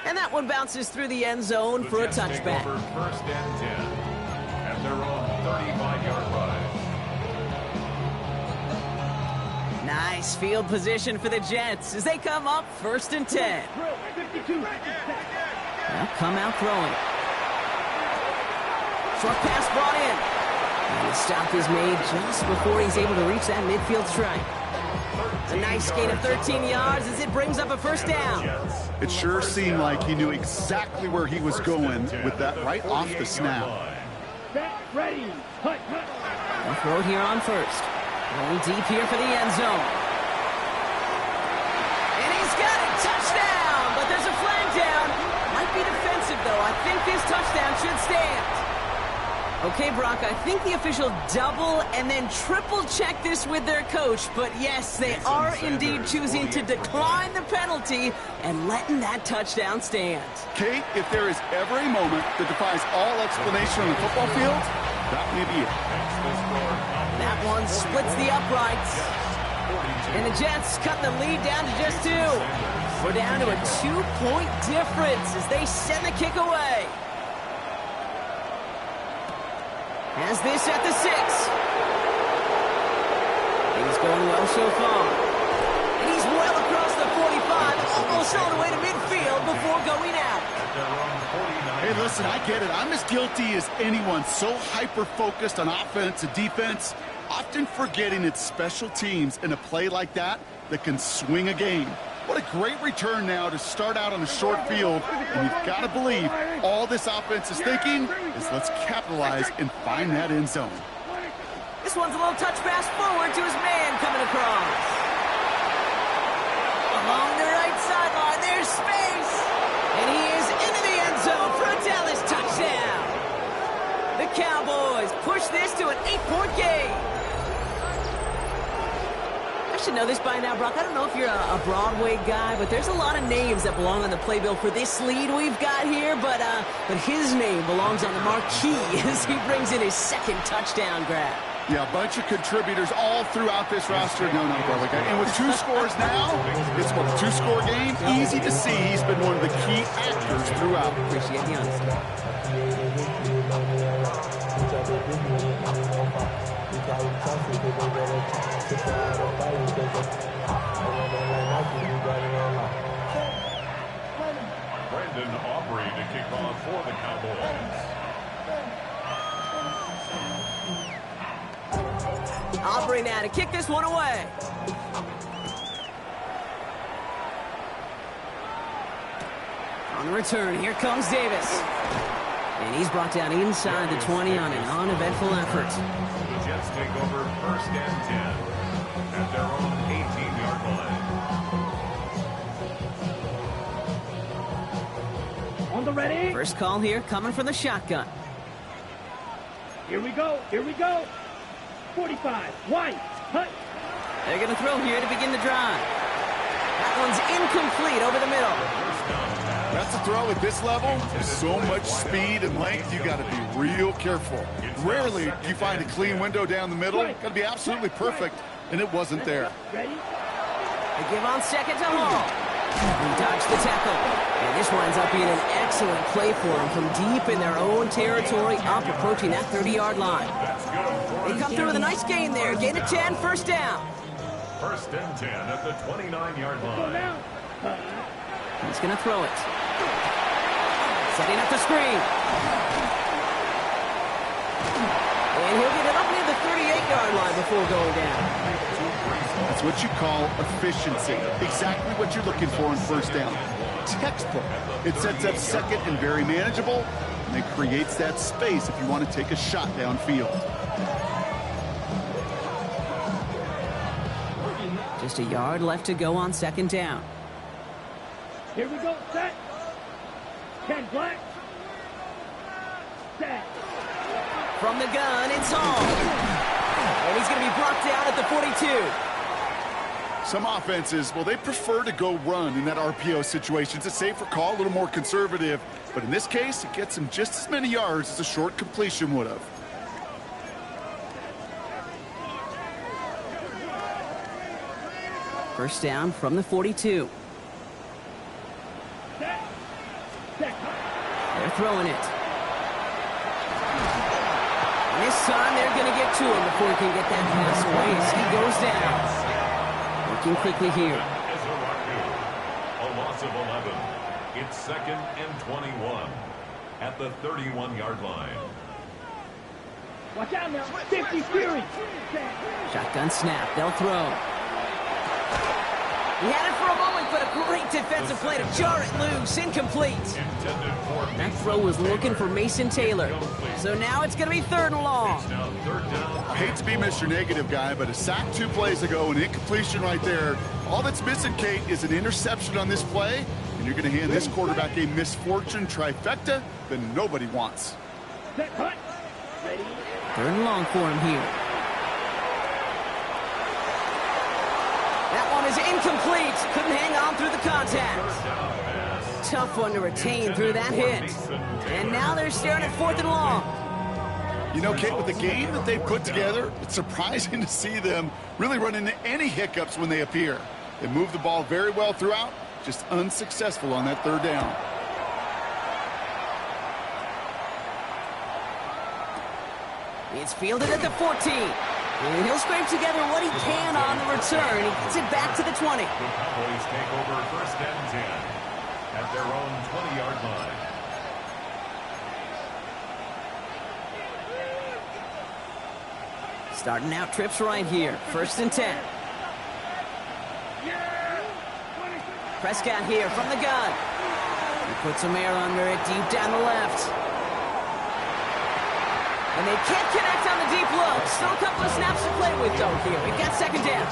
And that one bounces through the end zone for a touchback. First and 10 at their own 35-yard line. Nice field position for the Jets as they come up 1st and 10. They'll come out throwing. Short pass brought in. And the stop is made just before he's able to reach that midfield strike. A nice gain of 13 yards as it brings up a first down. It sure seemed like he knew exactly where he was going with that right off the snap. Ready. They'll throw it here on first. Going deep here for the end zone. And he's got it. Touchdown! But there's a flag down. Might be defensive, though. I think this touchdown should stand. Okay, Brock, I think the official double and then triple check this with their coach. But yes, they are indeed choosing to decline the penalty and letting that touchdown stand. Kate, if there is ever a moment that defies all explanation on the football field, that may be it. That one splits the uprights. And the Jets cut the lead down to just 2. We're down to a 2-point difference as they send the kick away. Has this at the 6. Things going well so far. And he's well across the 45, almost all the way to midfield before going out. Hey, listen, I get it. I'm as guilty as anyone. So hyper-focused on offense and defense, often forgetting it's special teams in a play like that that can swing a game. What a great return now to start out on a short field. And you've got to believe all this offense is thinking is let's capitalize and find that end zone. This one's a little touch pass forward to his man coming across. Along the right sideline, there's space. And he is into the end zone for a Dallas touchdown. The Cowboys push this to an 8-point game. I should know this by now, Brock. I don't know if you're a Broadway guy, but there's a lot of names that belong on the playbill for this lead we've got here, but his name belongs on the marquee as he brings in his 2nd touchdown grab. Yeah, a bunch of contributors all throughout this roster. No, Broadway guy. And with 2 scores now, it's what, a 2-score game? Easy to see he's been one of the key actors throughout. Appreciate the honesty. Brandon Aubrey to kick off for the Cowboys. Aubrey now to kick this one away. On the return, here comes Davis. And he's brought down inside the 20 on an uneventful effort. The Jets take over 1st and 10 at their own 18-yard line. On the ready. First call here coming from the shotgun. Here we go. 45. White. Hut. They're going to throw here to begin the drive. That one's incomplete over the middle. That's a throw at this level. There's so much speed and length, you got to be real careful. Rarely do you find a clean window down the middle. Got to be absolutely perfect, and it wasn't there. Ready. They give on 2nd to Hall. He dodged the tackle. And this winds up being an excellent play for him from deep in their own territory, up approaching that 30-yard line. They come through with a nice gain there. Gain of 10, 1st down. 1st and 10 at the 29-yard line. He's going to throw it. Setting up the screen. And he'll get it up near the 38-yard line before going down. That's what you call efficiency. Exactly what you're looking for on 1st down. Textbook. It sets up 2nd and very manageable, and it creates that space if you want to take a shot downfield. Just a yard left to go on 2nd down. Here we go. Set. Ken Black. Set. From the gun, it's Hall. And he's going to be brought down at the 42. Some offenses, well, they prefer to go run in that RPO situation. It's a safer call, a little more conservative. But in this case, it gets them just as many yards as a short completion would have. First down from the 42. They're throwing it. And this time they're going to get to him before he can get that pass away as he goes down. Working quickly here. A loss of 11. It's 2nd and 21 at the 31-yard line. Watch out now. 50 Fury. Shotgun snap. They'll throw. He had it for a moment, but a great defensive play to jar it loose. Incomplete. That throw was looking for Mason Taylor. So now it's going to be 3rd and long. I hate to be Mr. Negative guy, but a sack 2 plays ago, an incompletion right there. All that's missing, Kate, is an interception on this play, and you're going to hand this quarterback a misfortune trifecta that nobody wants. 3rd and long for him here. That one is incomplete. Couldn't hang on through the contact. Tough one to retain through that hit. And now they're staring at 4th and long. You know, Kate, with the game that they've put together, it's surprising to see them really run into any hiccups when they appear. They move the ball very well throughout, just unsuccessful on that 3rd down. It's fielded at the 14. And he'll scrape together what he can on the return. He gets it back to the 20. The Cowboys take over 1st and 10 at their own 20-yard line. Starting out trips right here. 1st and 10. Prescott here from the gun. He puts some air under it deep down the left. And they can't connect on the deep look. Still a couple of snaps to play with, though, here. We've got 2nd down.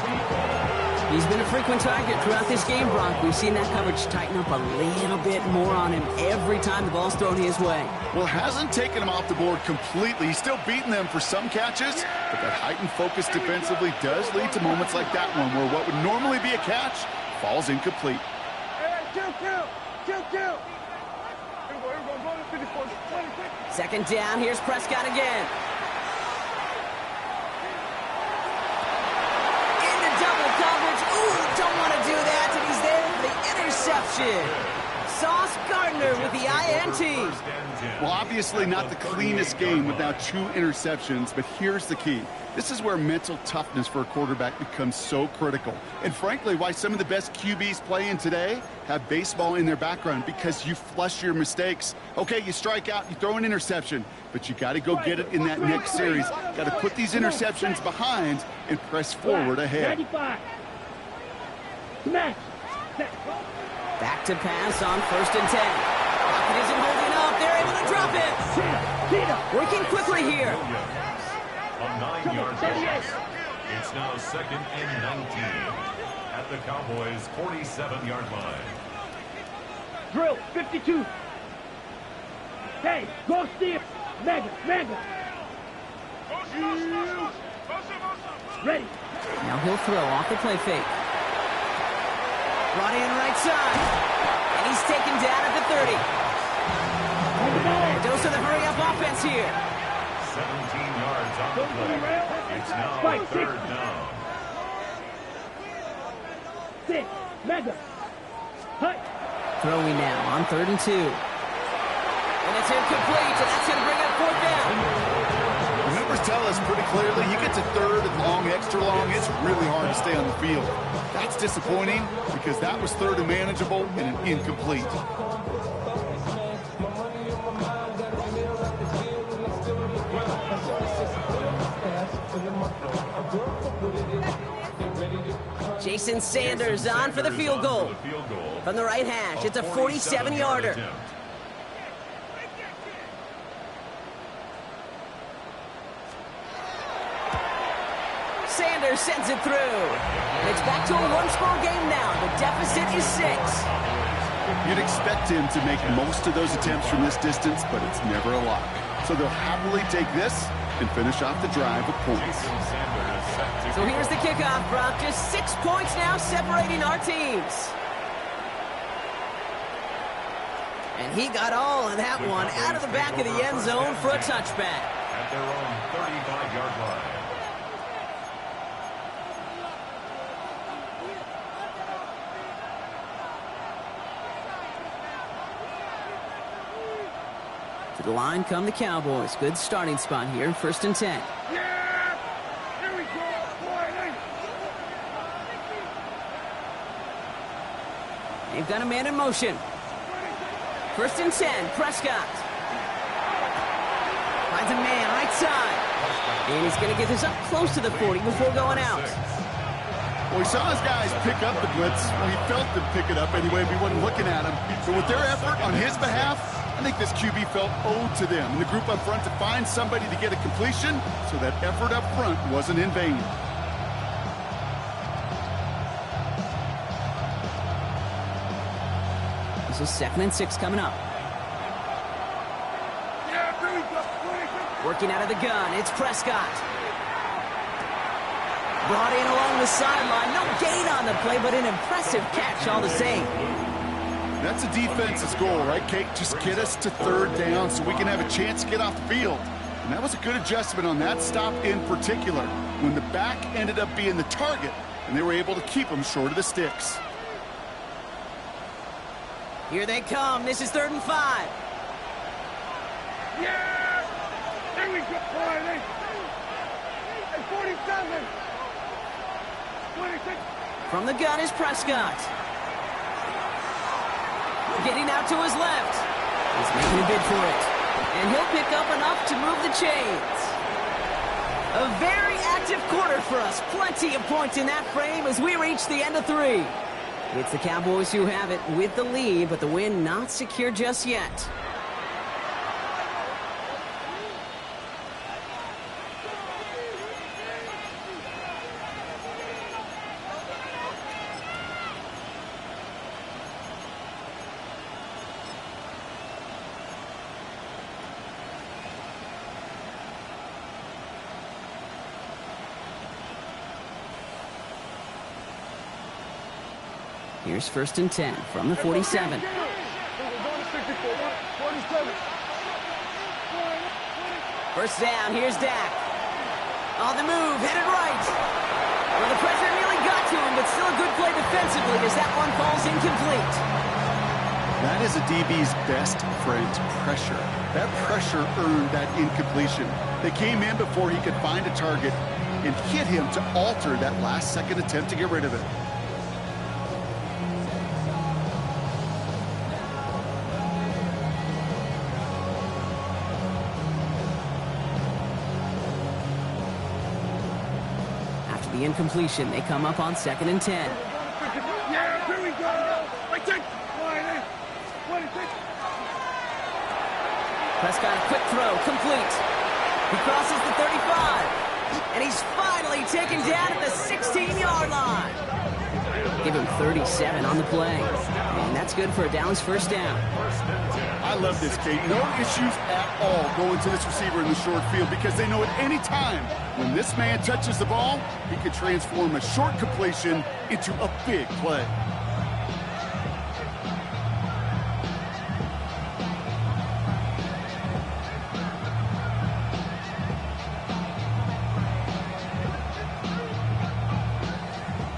He's been a frequent target throughout this game, Brock. We've seen that coverage tighten up a little bit more on him every time the ball's thrown his way. Well, hasn't taken him off the board completely. He's still beating them for some catches, but that heightened focus defensively does lead to moments like that one where what would normally be a catch falls incomplete. Second down, here's Prescott again. Into double coverage. Ooh, don't want to do that. And he's there for the interception. Sauce Gardner with the INT. Well, obviously not the cleanest game without 2 interceptions, but here's the key. This is where mental toughness for a quarterback becomes so critical. And frankly, why some of the best QBs playing today have baseball in their background, because you flush your mistakes. Okay, you strike out, you throw an interception, but you got to go get it in that next series. Got to put these interceptions behind and press forward ahead. 95. Smash. Back to pass on 1st and 10. Pocket isn't holding up. They're able to drop it. Working quickly here. A 9-yard loss. It's now 2nd and 19 at the Cowboys' 47-yard line. Drill 52. Hey, go steer. Mega. Ready. Now he'll throw off the play fake. Brought in right side. And he's taken down at the 30. Dose of the hurry-up offense here. 17 yards on the play. It's now 3rd down. 6. Mega. Hut. Throwing now on 3rd and 2. And it's incomplete, and that's going to bring up 4th down. The numbers tell us pretty clearly, you get to 3rd and long, extra long, it's really hard to stay on the field. That's disappointing because that was 3rd and manageable and an incomplete. Jason Sanders on for the field goal. From the right hash, it's a 47-yarder. Sanders sends it through. And it's back to a one-score game now. The deficit is 6. You'd expect him to make most of those attempts from this distance, but it's never a lock. so they'll happily take this and finish off the drive with points. So here's the kickoff, Brock. Just 6 points now separating our teams. And he got all of that one out of the back of the end zone for a touchback. At their own 35-yard line. To the line come the Cowboys. Good starting spot here, 1st and 10. Yeah! Here we go! They've got a man in motion. 1st and 10, Prescott. Finds a man right side. And he's going to get this up close to the 40 before going out. Well, he saw his guys pick up the blitz. Well, he felt them pick it up anyway if he wasn't looking at him. But with their effort on his behalf, I think this QB felt owed to them and the group up front to find somebody to get a completion, so that effort up front wasn't in vain. This is 2nd and 6 coming up. Working out of the gun, it's Prescott. Brought in along the sideline. No gain on the play, but an impressive catch all the same. That's a defense's goal, right, Kate? Just get us to 3rd down so we can have a chance to get off the field. And that was a good adjustment on that stop in particular, when the back ended up being the target, and they were able to keep him short of the sticks. Here they come. This is 3rd and 5. Yeah! There we go! 47! 26! From the gun is Prescott. Getting out to his left. He's making a bid for it. And he'll pick up enough to move the chains. A very active quarter for us. Plenty of points in that frame as we reach the end of 3. It's the Cowboys who have it with the lead, but the win not secure just yet. Here's 1st and 10 from the 47. First down, here's Dak. On the move, headed right. Well, the pressure nearly got to him, but still a good play defensively as that one falls incomplete. That is a DB's best friend, pressure. That pressure earned that incompletion. They came in before he could find a target and hit him to alter that last-second attempt to get rid of it. The incompletion, they come up on 2nd and 10. Yeah, here we go. Prescott, a quick throw, complete. He crosses the 35, and he's finally taken down at the 16-yard line. Give him 37 on the play, and that's good for a Dallas 1st down. I love this, Kate. No issues at all going to this receiver in the short field because they know at any time when this man touches the ball, he can transform a short completion into a big play.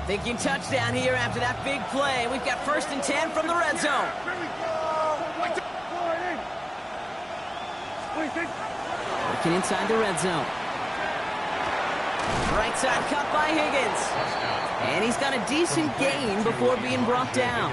Thinking touchdown here after that big play. We've got 1st and 10 from the red zone. Working inside the red zone. Right side cut by Higgins. And he's got a decent gain before being brought down.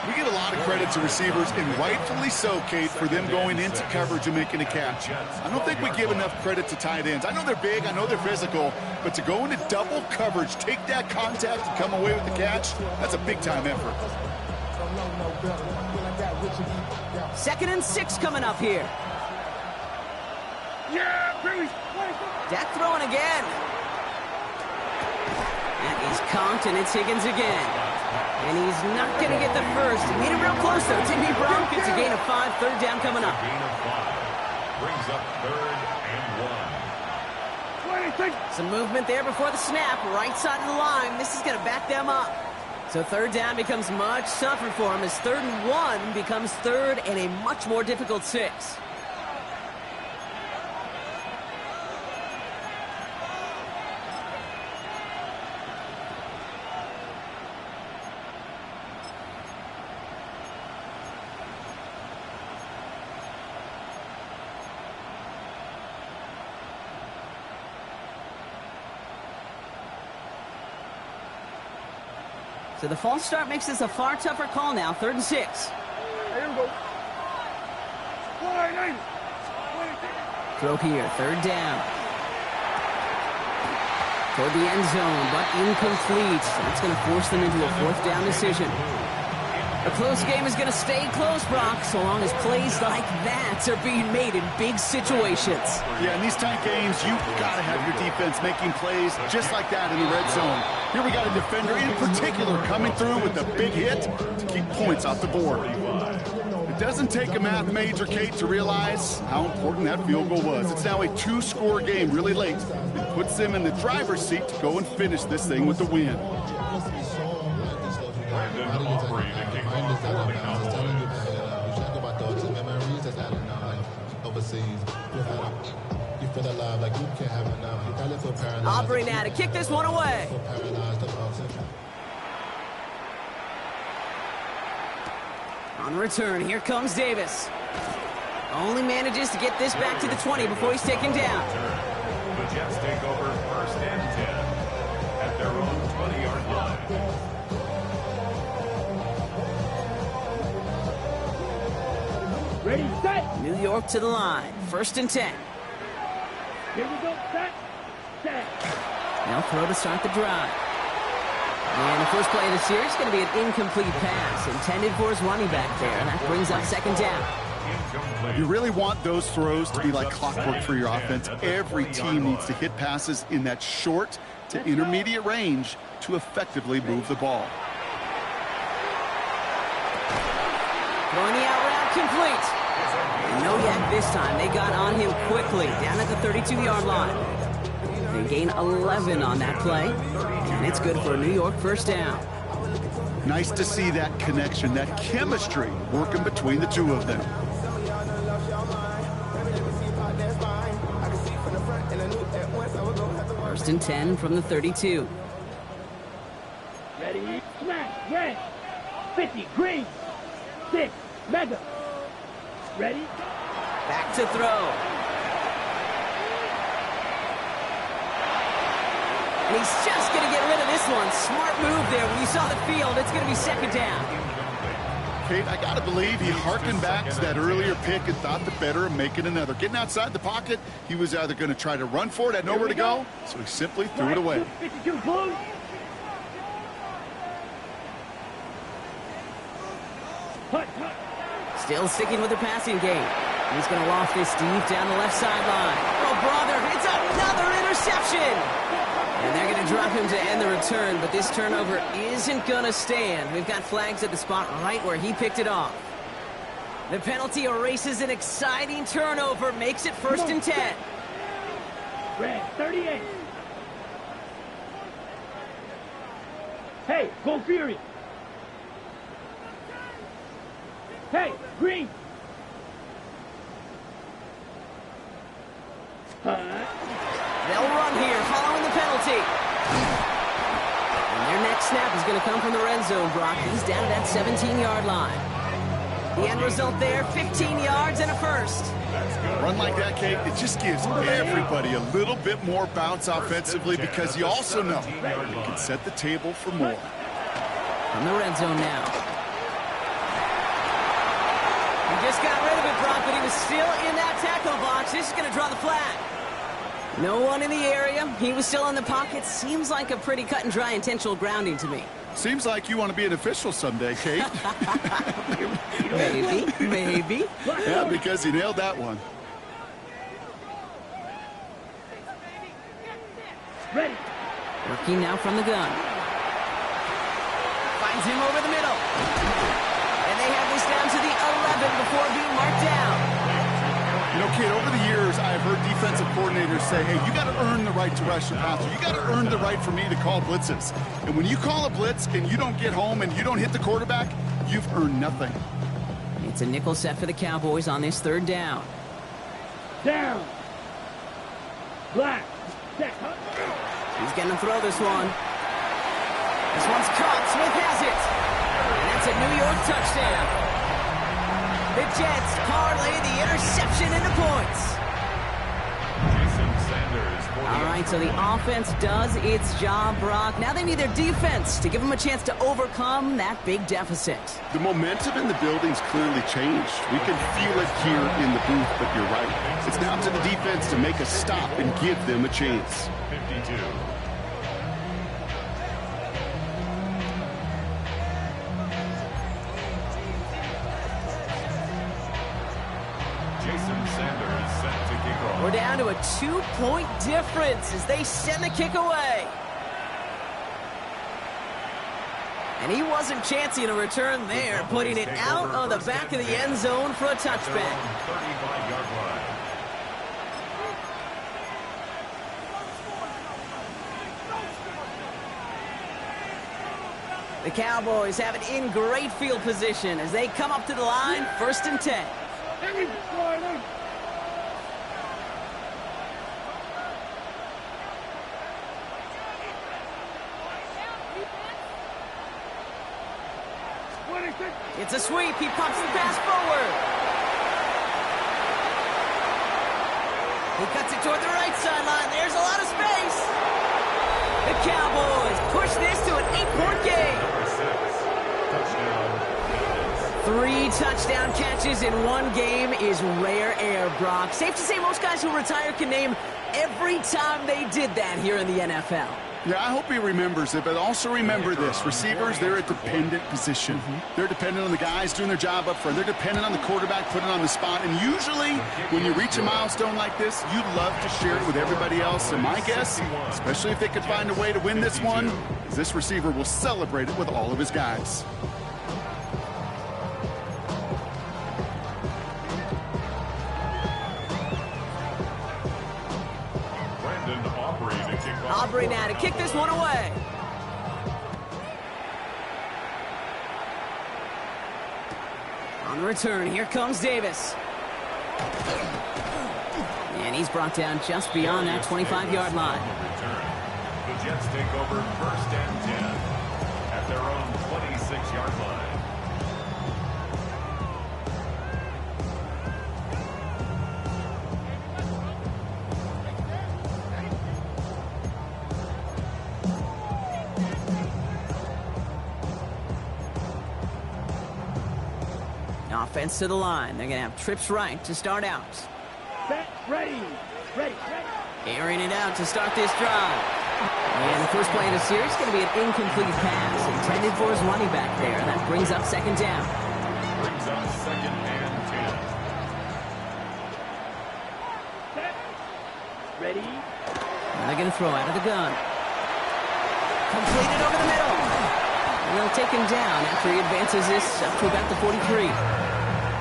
We get a lot of credit to receivers, and rightfully so, Kate, for them going into coverage and making a catch. I don't think we give enough credit to tight ends. I know they're big, I know they're physical, but to go into double coverage, take that contact, and come away with the catch, that's a big-time effort. 2nd and 6 coming up here. Dak throwing again. That is conked, and it's Higgins again. And he's not going to get the first. He made it real close, though. Timmy Brown gets a gain of 5, 3rd down coming up. brings up 3rd and 1. Some movement there before the snap. Right side of the line. This is going to back them up. So 3rd down becomes much tougher for him as 3rd and 1 becomes 3rd and a much more difficult 6. So the false start makes this a far tougher call now. 3rd and 6. Here we go. Throw here. 3rd down. Toward the end zone, but incomplete. That's going to force them into a 4th down decision. A close game is going to stay close, Brock, so long as plays like that are being made in big situations. Yeah, in these tight games, you've got to have your defense making plays just like that in the red zone. Here we got a defender in particular coming through with a big hit to keep points off the board. It doesn't take a math major, Kate, to realize how important that field goal was. It's now a 2-score game really late. It puts them in the driver's seat to go and finish this thing with the win. Aubrey now to kick this one away. On the return, here comes Davis. Only manages to get this back to the 20 before he's taken down. The Jets take over 1st and 10 at their own 20-yard line. Ready, set. New York to the line. 1st and 10. Here we go. Set. Set. Now throw to start the drive. And the first play of the series is going to be an incomplete pass intended for his running back there. And that brings up 2nd down. You really want those throws to be like clockwork for your offense. Every team needs to hit passes in that short to intermediate range to effectively move the ball. Throwing the out route complete. And no yak this time. They got on him quickly down at the 32-yard line. They gain 11 on that play. And it's good for a New York 1st down. Nice to see that connection, that chemistry working between the two of them. First and 10 from the 32. Ready, smash, red. 50, green. 6, mega. Ready? Back to throw. And he's just going to get rid of this one. Smart move there. When you saw the field, it's going to be 2nd down. Kate, I got to believe he harkened back to that earlier pick and thought the better of making another. Getting outside the pocket, he was either going to try to run for it, had nowhere to go, so he simply threw it away. 52, blue. Hut, hut. Still sticking with the passing game. He's going to loft this deep down the left sideline. Oh, brother, it's another interception. And they're going to drop him to end the return, but this turnover isn't going to stand. We've got flags at the spot right where he picked it off. The penalty erases an exciting turnover, makes it 1st and 10. Red, 38. Hey, go Fury. Hey, green. They'll run here following the penalty. And their next snap is going to come from the red zone, Brock. He's down at that 17-yard line. The end result there, 15 yards and a 1st. Run like that, Kate, it just gives everybody a little bit more bounce offensively because you also know you can set the table for more. From the red zone now. He just got rid of it, Brock, but he was still in that tackle box. This is going to draw the flag. No one in the area. He was still in the pocket. Seems like a pretty cut and dry intentional grounding to me. Seems like you want to be an official someday, Kate. Maybe. Yeah, because you nailed that one. Ready. Working now from the gun. Finds him over the middle. And they have this down to the 11 before being marked down. You know, kid, over the years, I've heard defensive coordinators say, hey, you got to earn the right to rush your passer. You got to earn the right for me to call blitzes. And when you call a blitz and you don't get home and you don't hit the quarterback, you've earned nothing. It's a nickel set for the Cowboys on this third down. Down. Black. Set. He's going to throw this one. This one's caught. Smith has it. And that's a New York touchdown. The Jets parlay the interception into points. Jason Sanders. All right, so the offense does its job, Brock. Now they need their defense to give them a chance to overcome that big deficit. The momentum in the building's clearly changed. We can feel it here in the booth, but you're right. It's now to the defense to make a stop and give them a chance. 52. Jason Sanders set to kick off. We're down to a 2-point difference as they send the kick away. And he wasn't chancing a return there, putting it out on the back of the end zone for a touchback. 35-yard line. The Cowboys have it in great field position as they come up to the line, 1st and 10. It's a sweep. He pumps the pass forward. He cuts it toward the right sideline. There's a lot of space. The Cowboys push this to an 8-point game. Number 6, touchdown. 3 touchdown catches in one game is rare air, Brock. Safe to say most guys who retire can name every time they did that here in the NFL. Yeah, I hope he remembers it, but also remember this. Receivers, they're a dependent position. They're dependent on the guys doing their job up front. They're dependent on the quarterback putting on the spot. And usually, when you reach a milestone like this, you'd love to share it with everybody else. And my guess, especially if they could find a way to win this one, is this receiver will celebrate it with all of his guys. Aubrey now to kick this one away. On the return, here comes Davis. And he's brought down just beyond that 25-yard line. The Jets take over 1st and 10 at their own 26-yard line. Offense to the line. They're going to have trips right to start out. Set, ready. Airing it out to start this drive. And the first play of the series is going to be an incomplete pass intended for his running back there. That brings up 2nd down. Brings up 2nd and 10. Set, ready. And they're going to throw out of the gun. Completed over the middle. And they'll take him down after he advances this up to about the 43.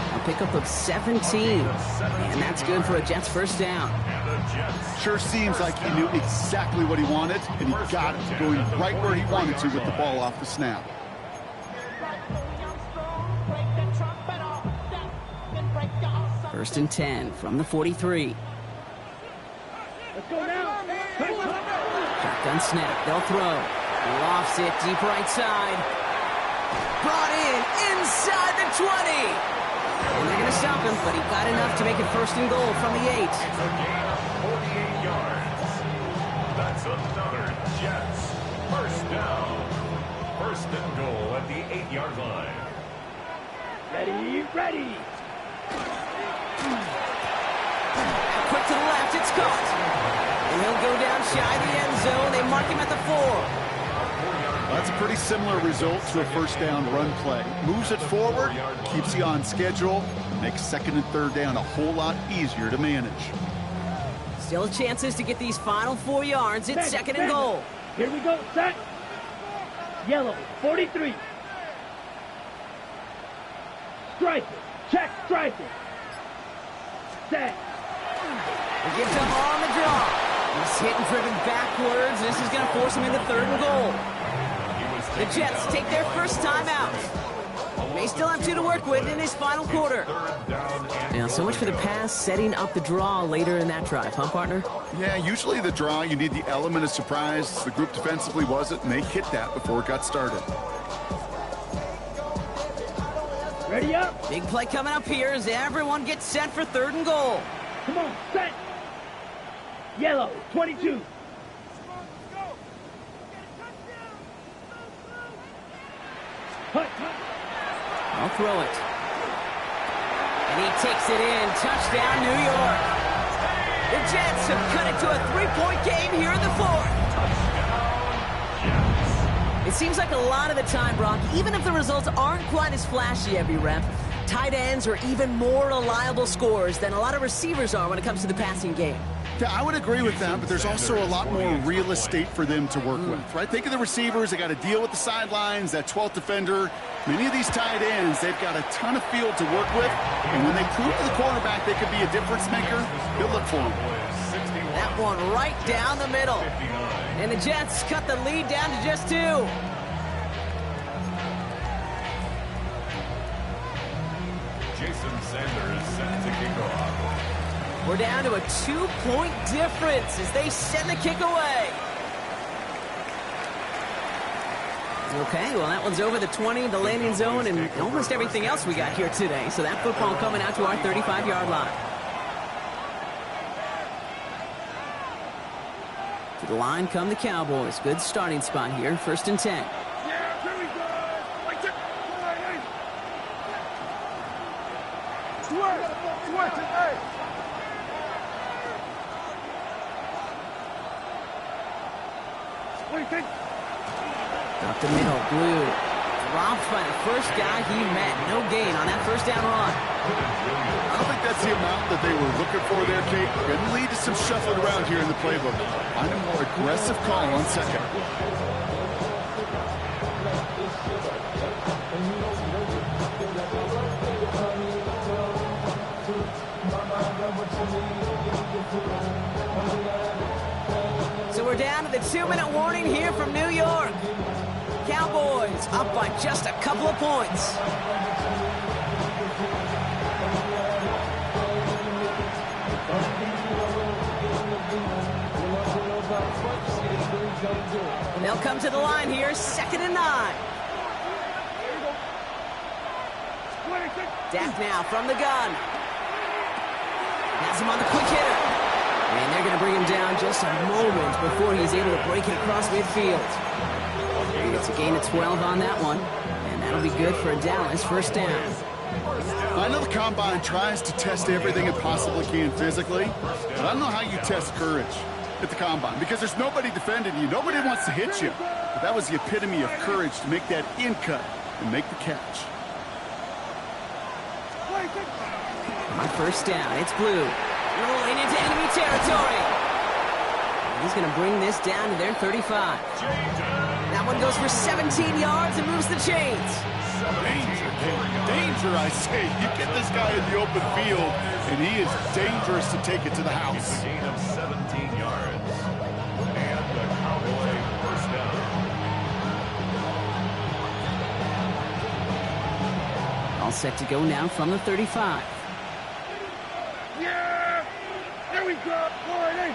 A pickup of 17. And that's good for a Jets 1st down. Sure seems like he knew exactly what he wanted, and he got it going right where he wanted to with the ball off the snap. First and 10 from the 43. Let's go now. Shotgun snap. They'll throw. Lofts it deep right side. Brought in inside the 20. And they're going to stop him, but he got enough to make it 1st and goal from the 8. It's a gain of 48 yards. That's another Jets 1st down. 1st and goal at the 8-yard line. Ready. Quick to the left, it's caught. And he'll go down shy of the end zone. They mark him at the 4. That's a pretty similar result to a 1st down run play. Moves it forward, keeps you on schedule, makes 2nd and 3rd down a whole lot easier to manage. Still chances to get these final 4 yards. It's 2nd and goal. Here we go. Set. Yellow, 43. Striker. Check striker. Set. They give him on the draw. He's hit and driven backwards. This is going to force him into 3rd and goal. The Jets take their first timeout. They still have 2 to work with in his final quarter. Now, so much for the pass, setting up the draw later in that drive, huh, partner? Yeah, usually the draw, you need the element of surprise. The group defensively wasn't, and they hit that before it got started. Ready up. Big play coming up here as everyone gets set for 3rd and goal. Come on, set. Yellow, 22. I'll throw it. And he takes it in. Touchdown, New York. The Jets have cut it to a 3-point game here in the 4th. It seems like a lot of the time, Brock, even if the results aren't quite as flashy every rep, tight ends are even more reliable scorers than a lot of receivers are when it comes to the passing game. Yeah, I would agree with that, but there's also a lot more real estate for them to work with, right? Think of the receivers. They got to deal with the sidelines, that 12th defender. Many of these tight ends, they've got a ton of field to work with, and when they prove to the quarterback they could be a difference maker, they'll look for them. That one right down the middle. And the Jets cut the lead down to just 2. Jason Sanders set to kick off. We're down to a 2-point difference as they send the kick away. Okay, well, that one's over the 20, the landing zone, and almost everything else we got here today. So that football coming out to our 35-yard line. To the line come the Cowboys. Good starting spot here, 1st and 10. Up the middle, Blue. Dropped by the first guy he met. No gain on that 1st down run. I don't think that's the amount that they were looking for there, Kate. Going to lead to some shuffling around here in the playbook. Find a more aggressive call on 2nd. So we're down to the 2-minute warning here from New York. Cowboys up by just a couple of points. They'll come to the line here, 2nd and 9. Dak now from the gun. Has him on the quick hitter. And they're going to bring him down just a moment before he's able to break it across midfield. He gets a gain of 12 on that one, and that'll be good for a Dallas 1st down. I know the Combine tries to test everything it possibly can physically, but I don't know how you test courage at the Combine because there's nobody defending you. Nobody wants to hit you. But that was the epitome of courage to make that in cut and make the catch. On 1st down, it's Blue. Rolling into enemy territory. He's going to bring this down to their 35. That one goes for 17 yards and moves the chains. Danger, I say. You get this guy in the open field, and he is dangerous to take it to the house. Gain of 17 yards. And the Cowboy 1st down. All set to go now from the 35. Yeah! There we go! All right,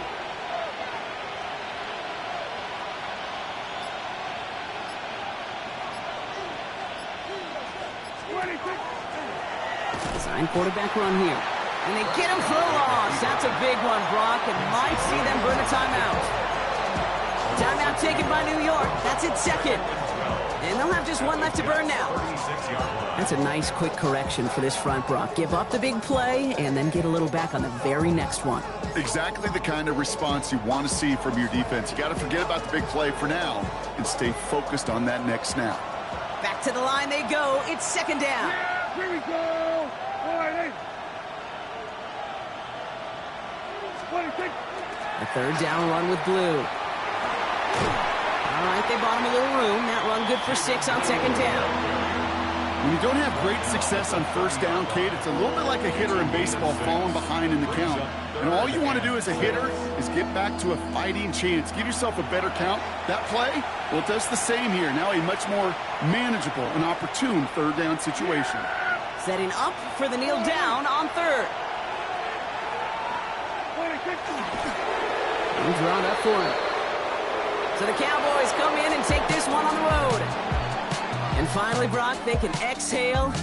Design quarterback run here. And they get him for a loss. That's a big one, Brock, and might see them burn a timeout. Timeout taken by New York. That's its 2nd. And they'll have just one left to burn now. That's a nice quick correction for this front, Brock. Give up the big play and then get a little back on the very next one. Exactly the kind of response you want to see from your defense. You got to forget about the big play for now and stay focused on that next snap. Back to the line they go. It's 2nd down. Yeah, here we go! All right, A 3rd down run with Blue. All right, they bought him a little room. That run good for 6 on 2nd down. When you don't have great success on first down, Kate, it's a little bit like a hitter in baseball falling behind in the count. And all you want to do as a hitter is get back to a fighting chance. Give yourself a better count. That play, well, it does the same here. Now a much more manageable and opportune third down situation. Setting up for the kneel down on third. Moves around that corner. So the Cowboys come in and take this one on the road. And finally, Brock, they can exhale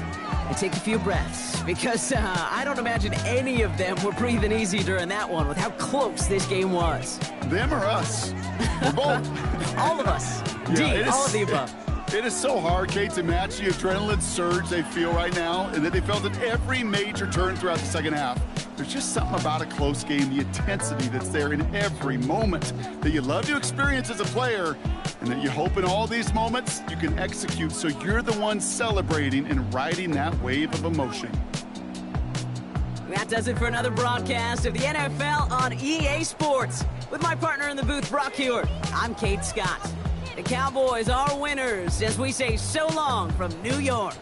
and take a few breaths. Because I don't imagine any of them were breathing easy during that one with how close this game was. Them or us? We're both. All of us. Yeah, all of the above. It is so hard, Kate, to match the adrenaline surge they feel right now and that they felt at every major turn throughout the second half. There's just something about a close game, the intensity that's there in every moment that you love to experience as a player and that you hope in all these moments you can execute so you're the one celebrating and riding that wave of emotion. That does it for another broadcast of the NFL on EA Sports. With my partner in the booth, Brock Hewitt, I'm Kate Scott. The Cowboys are winners as we say so long from New York.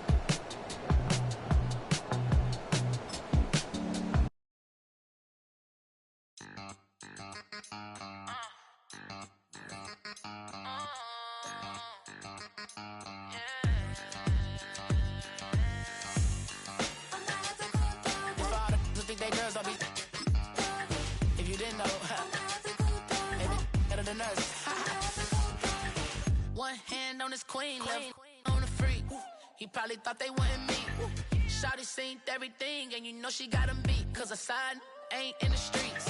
He probably thought they wanted me. Shawty seen everything, and you know she got him beat. Cause a side ain't in the streets.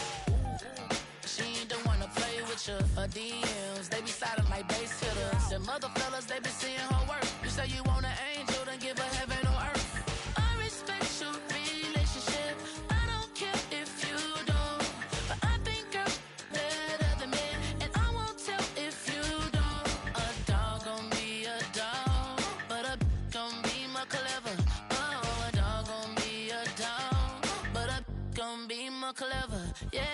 She ain't the one to play with you. Her DMs, they be sliding like base hitters. Them other fellas, they be seeing her work. You say you want an angel, then give her heaven on earth. I respect your relationship. I don't care if you don't. But I think girls better than men. And I won't tell if you don't. A dog gon' be a dog. But a gon' be more clever. Oh, a dog gon' be a dog. But a gon' be more clever. Yeah.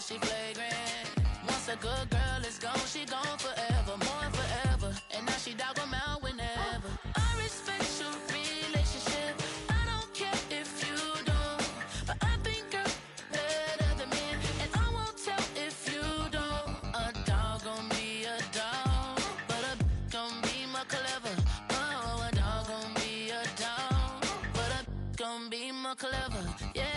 She flagrant. Once a good girl is gone, she gone forever, more forever. And now she dog 'em out whenever. I respect your relationship. I don't care if you don't. But I think girls better than men. And I won't tell if you don't. A dog gon' be a dog. But a gon' be more clever. Oh, a dog gon' be a dog. But a gon' be more clever. Yeah.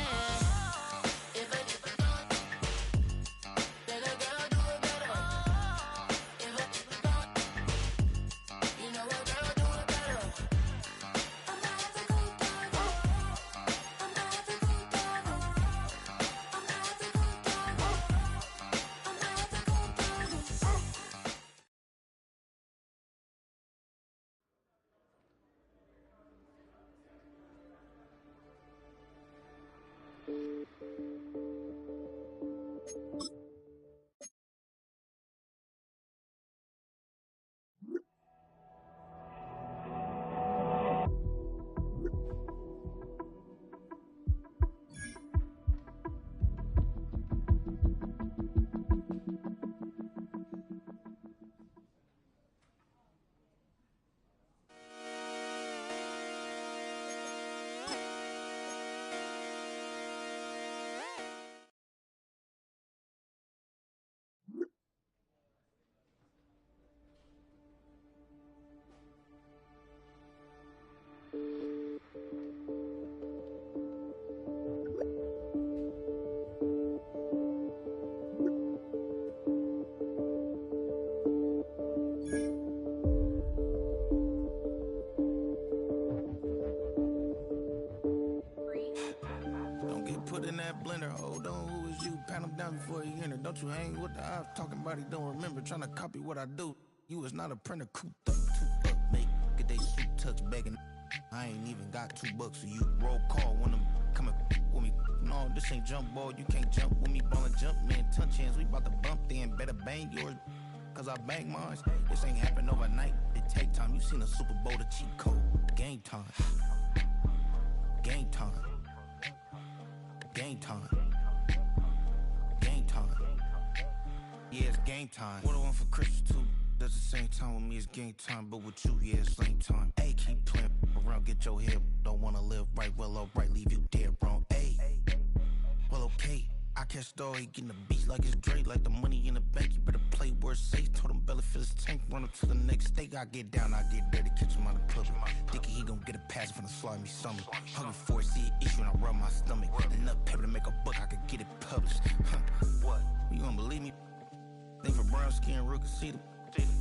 Before you enter, don't you hang with the ops talking about he don't remember, trying to copy what I do. You was not a printer, cooped up, make get they suit tucks begging. I ain't even got $2, so you roll call when I'm coming with me. No, this ain't jump ball, you can't jump with me. Ballin' jump, man, touch hands, we bout to bump then. Better bang yours, cause I bang mine. This ain't happen overnight, it take time. You seen a Super Bowl, the cheat code. Game time. Game time. Game time. Game time. Yeah, it's game time. What I want for Christmas too. At the same time with me, it's game time, but with you, yeah, it's lame time. Hey, keep playing around, get your head. Don't wanna live right, well, alright, leave you dead wrong. Hey, well, okay. I catch the dog, he getting the beat like it's Dre, like the money in the bank. You better play where it's safe. Told him Bella fill his tank, run up to the next state. I get down, I get dirty, catch him on the club. Thinking he gon' get a pass from the slimy stomach. Hungry for it, see an issue and I rub my stomach. Enough paper to make a book, I could get it published. What? You gonna believe me? Think for brown skin, real can see the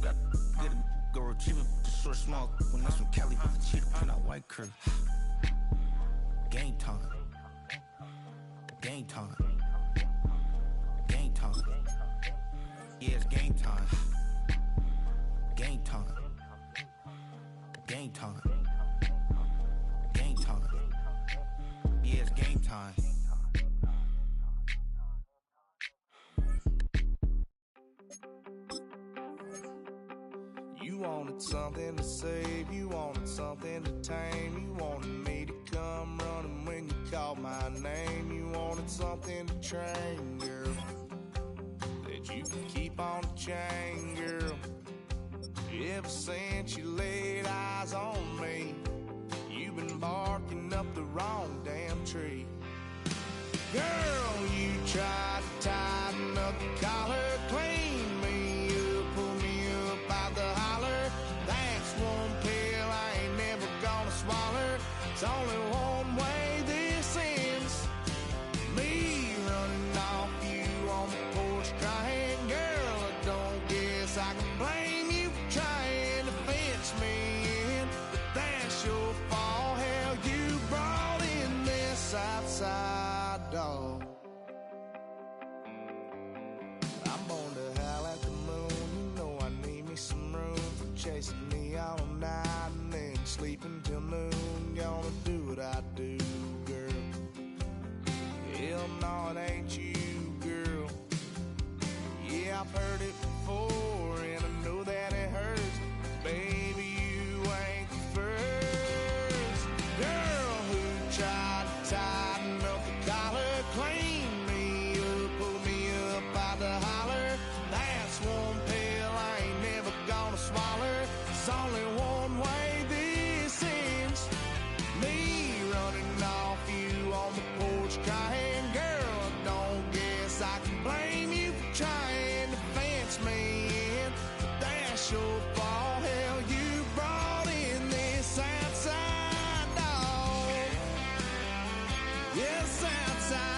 got get it, go retrieve it, the short small. When that's from Cali, with the cheetah print out white curve. Game time. Game time. Game time. Yeah, it's game time. Game time. Game time. Game time. Yeah, it's game time. You wanted something to save, you wanted something to tame. You wanted me to come running when you called my name. You wanted something to train, girl, that you could keep on the chain, girl. Ever since you laid eyes on me, you've been barking up the wrong damn tree. Girl, you tried to tighten up the collar, clean me up, pull me up out the holler. That's one pill I ain't never gonna swallow. It's only one way this ends. Me running off you on the porch crying. Girl, I don't guess I can blame you for trying to fence me in, but that's your fault. Hell, you brought in this outside dog. I'm born to howl at the moon. You know I need me some room for chasing me all night and then sleeping till noon. Gonna do what I do, girl. Hell no, it ain't you, girl. Yeah, I've heard it before and I know that it hurts. Baby, you ain't the first girl who tried to tighten up the collar, clean me up, pull me up out the holler. That's one pill I ain't never gonna swallow. It's only one way this ends. Me running off you on the porch crying. Girl, I don't guess I can blame you for trying to fence me in, but that's your fault. Hell, you brought in this outside dog. Yes, outside.